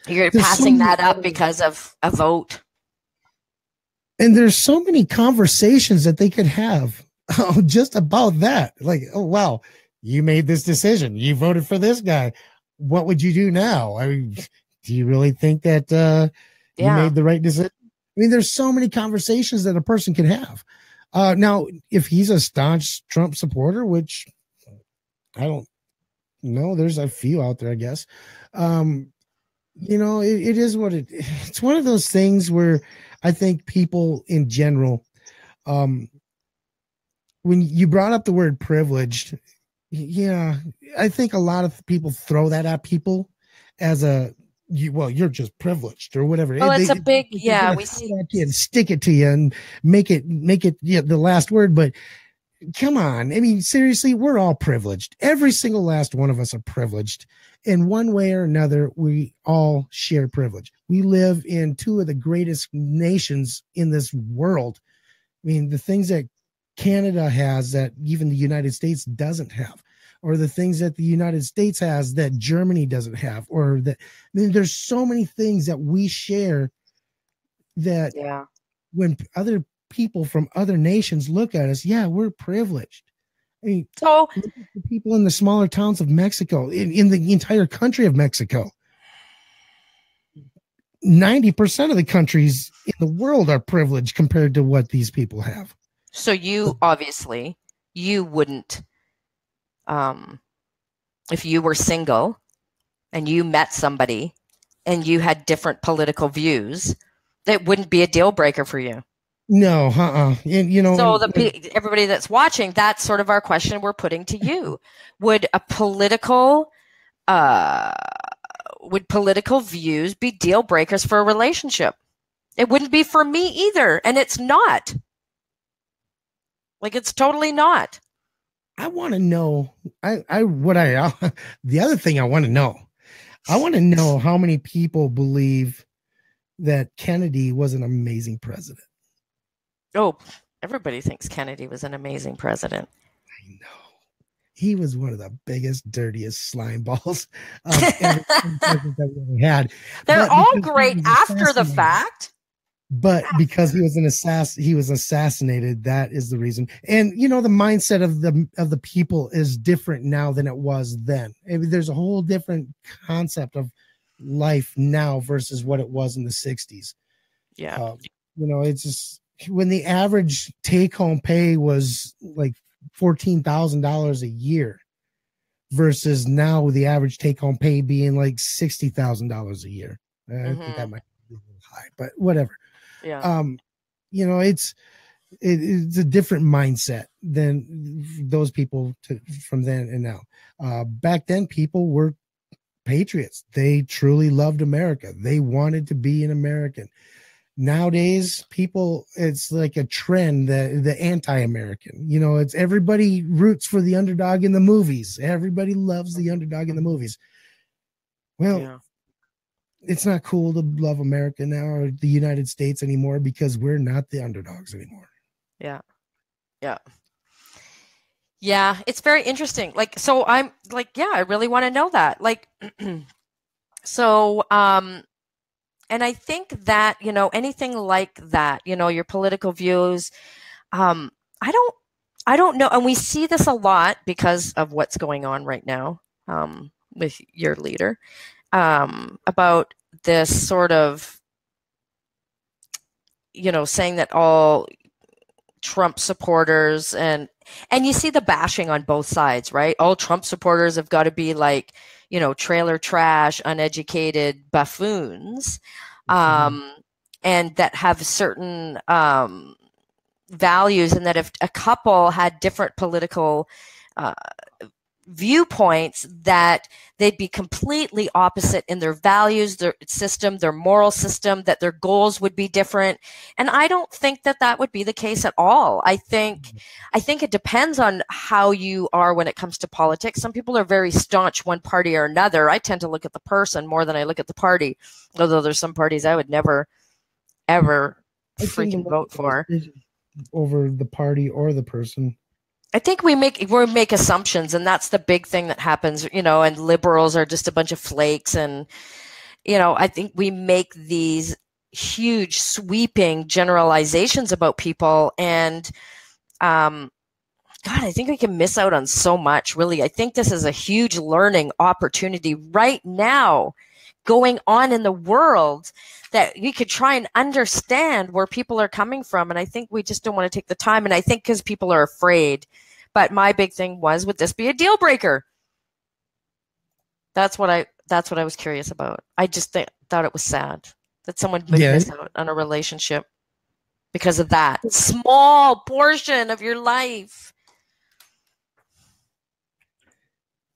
[SPEAKER 1] You're passing that up because of a vote.
[SPEAKER 2] And there's so many conversations that they could have just about that. Like, oh, wow, you made this decision. You voted for this guy. What would you do now? I mean, do you really think that you made the right decision? I mean, there's so many conversations that a person can have. Now, if he's a staunch Trump supporter, which I don't know, there's a few out there, I guess. It is what it's one of those things where I think people in general, when you brought up the word privileged, I think a lot of people throw that at people as you're just privileged or whatever.
[SPEAKER 1] Well, it's a big, we see
[SPEAKER 2] it and stick it to you and make it the last word. But come on. I mean, seriously, we're all privileged. Every single last one of us are privileged. In one way or another, we all share privilege. We live in two of the greatest nations in this world. I mean, the things that Canada has that even the United States doesn't have, or the things that the United States has that Germany doesn't have, or that, I mean, there's so many things that we share that
[SPEAKER 1] Yeah.
[SPEAKER 2] when other people from other nations look at us, yeah, we're privileged. I mean,
[SPEAKER 1] So
[SPEAKER 2] look at the people in the smaller towns of Mexico, in the entire country of Mexico. 90% of the countries in the world are privileged compared to what these people have.
[SPEAKER 1] so you obviously you wouldn't um if you were single and you met somebody and you had different political views, that wouldn't be a deal breaker for you.
[SPEAKER 2] No, and, you know,
[SPEAKER 1] So
[SPEAKER 2] and
[SPEAKER 1] everybody that's watching, that's sort of our question we're putting to you. Would a political uh would political views be deal breakers for a relationship? It wouldn't be for me either, and it's not. Like, it's totally not.
[SPEAKER 2] I want to know. The other thing I want to know how many people believe that Kennedy was an amazing president.
[SPEAKER 1] Oh, everybody thinks Kennedy was an amazing president.
[SPEAKER 2] I know. He was one of the biggest, dirtiest slime balls of every president that we ever had.
[SPEAKER 1] They're
[SPEAKER 2] But
[SPEAKER 1] all
[SPEAKER 2] because he
[SPEAKER 1] great
[SPEAKER 2] was
[SPEAKER 1] after the
[SPEAKER 2] assassinated-
[SPEAKER 1] fact.
[SPEAKER 2] But because he was he was assassinated. That is the reason. And you know, the mindset of the people is different now than it was then. I mean, there's a whole different concept of life now versus what it was in the 60s.
[SPEAKER 1] Yeah.
[SPEAKER 2] You know, it's just when the average take-home pay was like $14,000 a year versus now the average take-home pay being like $60,000 a year. I think that might be a little high, but whatever.
[SPEAKER 1] Yeah.
[SPEAKER 2] You know, it's a different mindset than those people from then and now. Back then, people were patriots. They truly loved America. They wanted to be an American. Nowadays, people, it's like a trend, the anti-American. You know, it's everybody roots for the underdog in the movies. Everybody loves the underdog in the movies. Well,
[SPEAKER 1] Yeah.
[SPEAKER 2] it's not cool to love America now or the United States anymore because we're not the underdogs anymore.
[SPEAKER 1] Yeah. Yeah. Yeah. It's very interesting. Like, so I'm like, yeah, I really want to know that. Like, so, and I think that, you know, anything like that, you know, your political views, um, I don't, I don't know. And we see this a lot because of what's going on right now, with your leader, about this sort of, you know, saying that all Trump supporters and you see the bashing on both sides, right? All Trump supporters have got to be like, you know, trailer trash, uneducated buffoons, and that have certain values, and that if a couple had different political uh, viewpoints, that they'd be completely opposite in their values, their system, their moral system, that their goals would be different. And I don't think that that would be the case at all. I think it depends on how you are when it comes to politics. Some people are very staunch one party or another. I tend to look at the person more than I look at the party, although there's some parties I would never ever freaking vote for
[SPEAKER 2] over the party or the person.
[SPEAKER 1] I think we make assumptions, and that's the big thing that happens, you know, and liberals are just a bunch of flakes. And, you know, I think we make these huge sweeping generalizations about people. And, God, I think we can miss out on so much, really. I think this is a huge learning opportunity right now going on in the world, that we could try and understand where people are coming from. And I think we just don't want to take the time. And I think because people are afraid. But my big thing was, would this be a deal breaker? That's what I was curious about. I just thought it was sad that someone would miss out on a relationship because of that small portion of your life.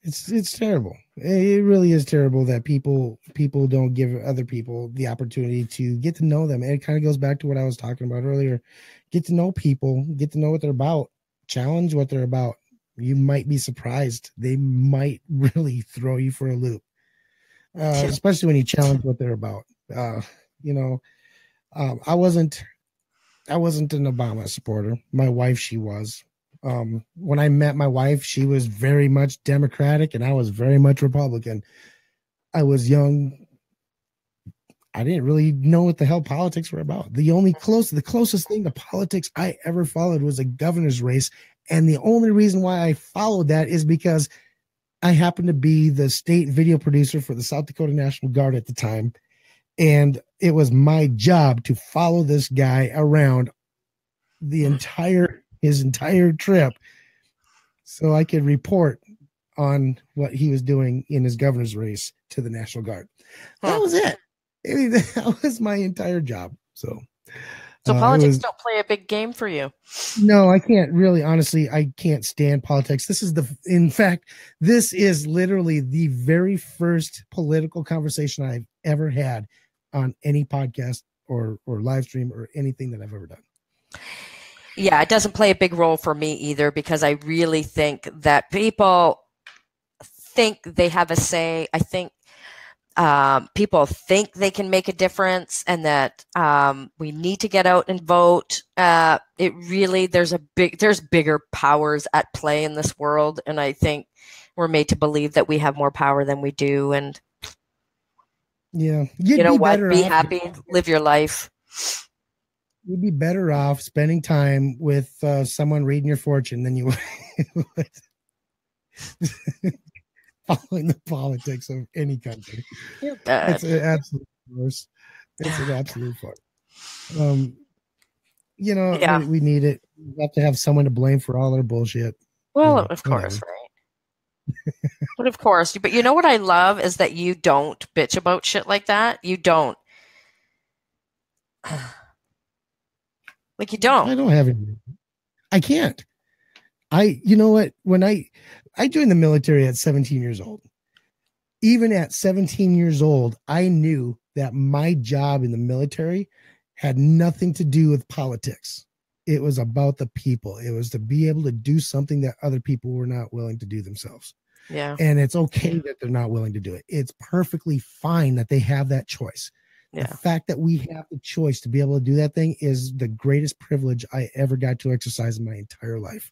[SPEAKER 2] It's terrible. It really is terrible that people don't give other people the opportunity to get to know them. And it kind of goes back to what I was talking about earlier. Get to know people, get to know what they're about. challenge what they're about, you might be surprised. They might really throw you for a loop, especially when you challenge what they're about. You know, I wasn't an Obama supporter. My wife, she was. When I met my wife, she was very much Democratic and I was very much Republican. I was young. I didn't really know what the hell politics were about. The closest thing to politics I ever followed was a governor's race. And the only reason why I followed that is because I happened to be the state video producer for the South Dakota National Guard at the time. And it was my job to follow this guy around his entire trip so I could report on what he was doing in his governor's race to the National Guard. That was it. I mean, that was my entire job. So
[SPEAKER 1] politics don't play a big game for you.
[SPEAKER 2] No, I can't really, honestly, I can't stand politics. In fact, this is literally the very first political conversation I've ever had on any podcast or live stream or anything that I've ever done.
[SPEAKER 1] Yeah, it doesn't play a big role for me either, because I really think that people think they have a say. I think people think they can make a difference, and that we need to get out and vote. There's bigger powers at play in this world, and I think we're made to believe that we have more power than we do. And
[SPEAKER 2] yeah,
[SPEAKER 1] you know what? Be happy, live your life.
[SPEAKER 2] You'd be better off spending time with someone reading your fortune than you would following the politics of any country. It's an absolute farce. It's an absolute farce. You know, we need it. We have to have someone to blame for all their bullshit.
[SPEAKER 1] Well, of course, right? But of course. But you know what I love is that you don't bitch about shit like that. You don't. Like, you don't.
[SPEAKER 2] I don't have any. I can't. You know what? When I joined the military at 17 years old, even at 17 years old, I knew that my job in the military had nothing to do with politics. It was about the people. It was to be able to do something that other people were not willing to do themselves.
[SPEAKER 1] Yeah.
[SPEAKER 2] And it's okay that they're not willing to do it. It's perfectly fine that they have that choice. Yeah. The fact that we have the choice to be able to do that thing is the greatest privilege I ever got to exercise in my entire life.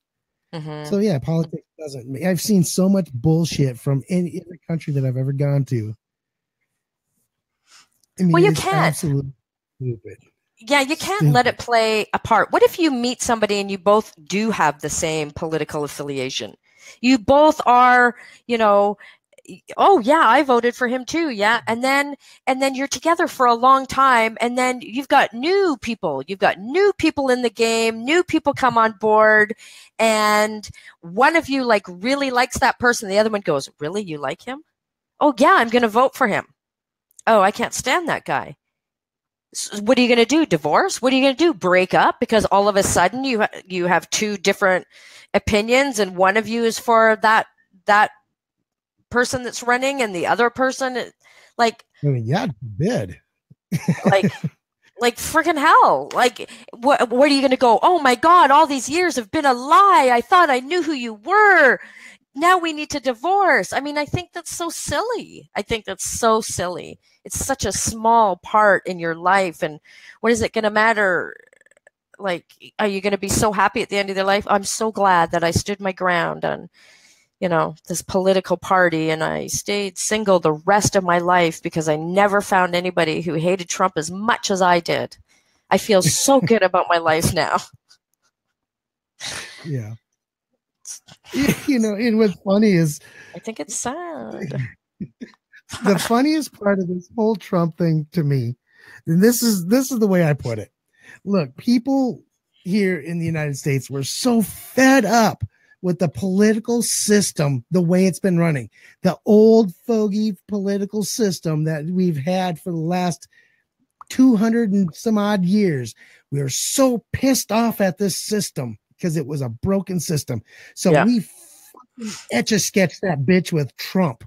[SPEAKER 2] Mm-hmm. So yeah, politics doesn't. I've seen so much bullshit from any other country that I've ever gone to. I mean,
[SPEAKER 1] well, you can't.
[SPEAKER 2] Absolutely stupid.
[SPEAKER 1] Yeah, you can't let it play a part. What if you meet somebody and you both do have the same political affiliation? You both are, you know, oh yeah, I voted for him too. Yeah. And then you're together for a long time, and then you've got new people in the game, new people come on board, and one of you like really likes that person. The other one goes, really? You like him? Oh yeah, I'm going to vote for him. Oh, I can't stand that guy. So what are you going to do? Divorce? What are you going to do? Break up? Because all of a sudden you have two different opinions, and one of you is for that person that's running, and the other person, like,
[SPEAKER 2] I mean, yeah, forbid.
[SPEAKER 1] like freaking hell. Like, what are you going to go? Oh my God, all these years have been a lie. I thought I knew who you were. Now we need to divorce. I mean, I think that's so silly. It's such a small part in your life. And what is it going to matter? Like, are you going to be so happy at the end of your life? I'm so glad that I stood my ground on, you know, this political party, and I stayed single the rest of my life because I never found anybody who hated Trump as much as I did. I feel so good about my life now.
[SPEAKER 2] Yeah. You know, and what's funny is,
[SPEAKER 1] I think it's sad.
[SPEAKER 2] The funniest part of this whole Trump thing to me, and this is the way I put it. Look, people here in the United States were so fed up with the political system, the way it's been running, the old fogey political system that we've had for the last 200 and some odd years. We are so pissed off at this system because it was a broken system. So we fucking etch-a-sketch that bitch with Trump.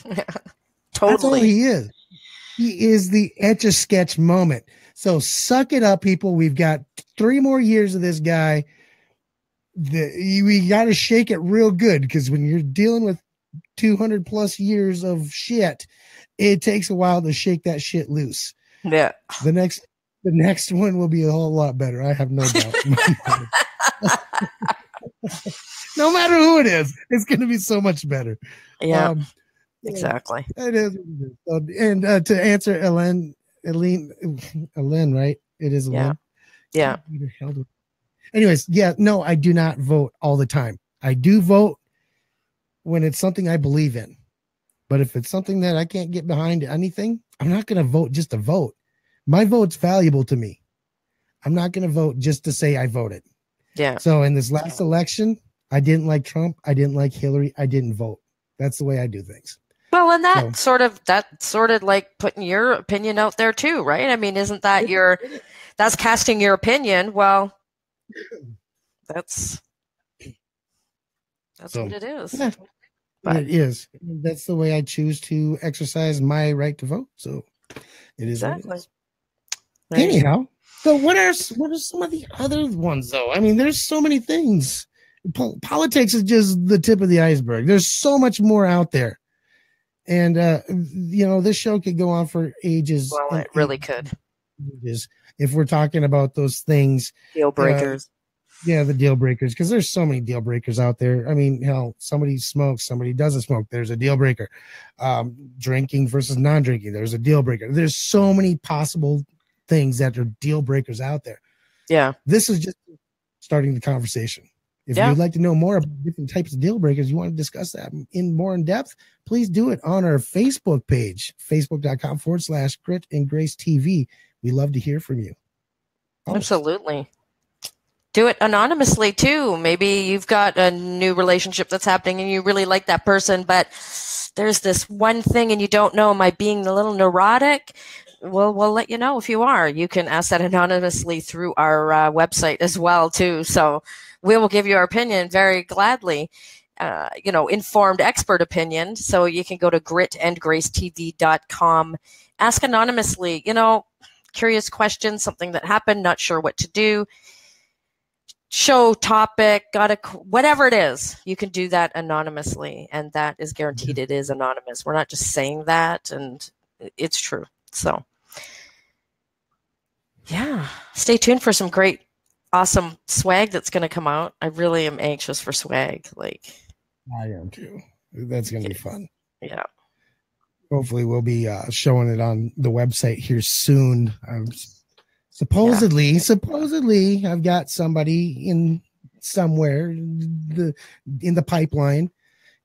[SPEAKER 1] Yeah, totally.
[SPEAKER 2] That's all he is. He is the Etch-a-Sketch moment. So suck it up, people. We've got 3 more years of this guy. We got to shake it real good, because when you're dealing with 200 plus years of shit, it takes a while to shake that shit loose.
[SPEAKER 1] Yeah.
[SPEAKER 2] The next one will be a whole lot better. I have no doubt. No matter who it is, it's going to be so much better.
[SPEAKER 1] Yeah. Exactly.
[SPEAKER 2] It is. And to answer Ellen, right? It is Ellen.
[SPEAKER 1] Yeah.
[SPEAKER 2] Anyways, yeah, no, I do not vote all the time. I do vote when it's something I believe in. But if it's something that I can't get behind anything, I'm not going to vote just to vote. My vote's valuable to me. I'm not going to vote just to say I voted.
[SPEAKER 1] Yeah.
[SPEAKER 2] So in this last election, I didn't like Trump. I didn't like Hillary. I didn't vote. That's the way I do things.
[SPEAKER 1] Well, and that sort of like putting your opinion out there too, right? I mean, isn't that that's casting your opinion? Well, that's what it is.
[SPEAKER 2] Yeah, but it is. That's the way I choose to exercise my right to vote. So it is.
[SPEAKER 1] Exactly.
[SPEAKER 2] Anyhow, so what are some of the other ones though? I mean, there's so many things. Politics is just the tip of the iceberg. There's so much more out there. And, this show could go on for ages.
[SPEAKER 1] Well, it really could.
[SPEAKER 2] If we're talking about those things.
[SPEAKER 1] Deal breakers.
[SPEAKER 2] The deal breakers, because there's so many deal breakers out there. I mean, hell, somebody smokes, somebody doesn't smoke. There's a deal breaker. Drinking versus non-drinking. There's a deal breaker. There's so many possible things that are deal breakers out there.
[SPEAKER 1] Yeah.
[SPEAKER 2] This is just starting the conversation. If you'd like to know more about different types of deal breakers, you want to discuss that more in depth, please do it on our Facebook page, facebook.com/Grit and Grace TV. We love to hear from you.
[SPEAKER 1] Absolutely. Do it anonymously too. Maybe you've got a new relationship that's happening and you really like that person, but there's this one thing and you don't know, am I being a little neurotic? Well, we'll let you know if you are. You can ask that anonymously through our website as well too. So we will give you our opinion very gladly, informed expert opinion. So you can go to gritandgracetv.com, ask anonymously, curious questions, something that happened, not sure what to do, show topic, whatever it is, you can do that anonymously. And that is guaranteed. It is anonymous. We're not just saying that, and it's true. So yeah, stay tuned for some great, awesome swag that's going to come out. I really am anxious for swag.
[SPEAKER 2] I am too. That's going to be fun.
[SPEAKER 1] Yeah.
[SPEAKER 2] Hopefully we'll be showing it on the website here soon. Supposedly I've got somebody in somewhere in the pipeline.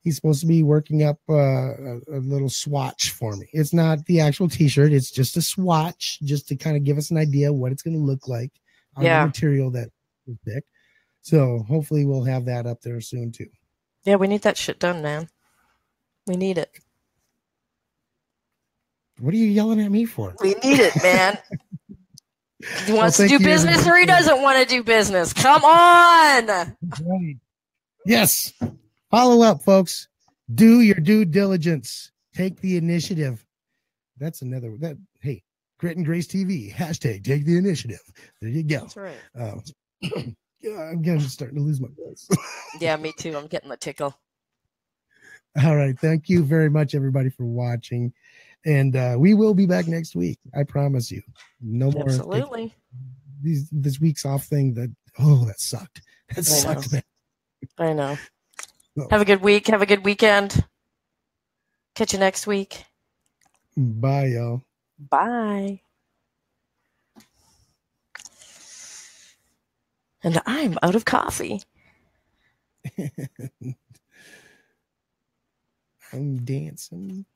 [SPEAKER 2] He's supposed to be working up a little swatch for me. It's not the actual t-shirt. It's just a swatch, just to kind of give us an idea what it's going to look like on the material that we picked. So hopefully we'll have that up there soon too.
[SPEAKER 1] Yeah, we need that shit done, man. We need it.
[SPEAKER 2] What are you yelling at me for?
[SPEAKER 1] We need it, man. He wants to do business or he doesn't want to do business. Come on.
[SPEAKER 2] Right. Yes. Follow up, folks. Do your due diligence. Take the initiative. That's another hey, Grit and Grace TV, # take the initiative. There you go.
[SPEAKER 1] That's right.
[SPEAKER 2] I'm starting to lose my voice.
[SPEAKER 1] Yeah, me too. I'm getting the tickle.
[SPEAKER 2] All right. Thank you very much, everybody, for watching. And we will be back next week. I promise you. No more.
[SPEAKER 1] Absolutely.
[SPEAKER 2] This week's off thing that sucked. That sucked, man.
[SPEAKER 1] I know. Have a good week. Have a good weekend. Catch you next week.
[SPEAKER 2] Bye, y'all.
[SPEAKER 1] Bye. And I'm out of coffee.
[SPEAKER 2] I'm dancing.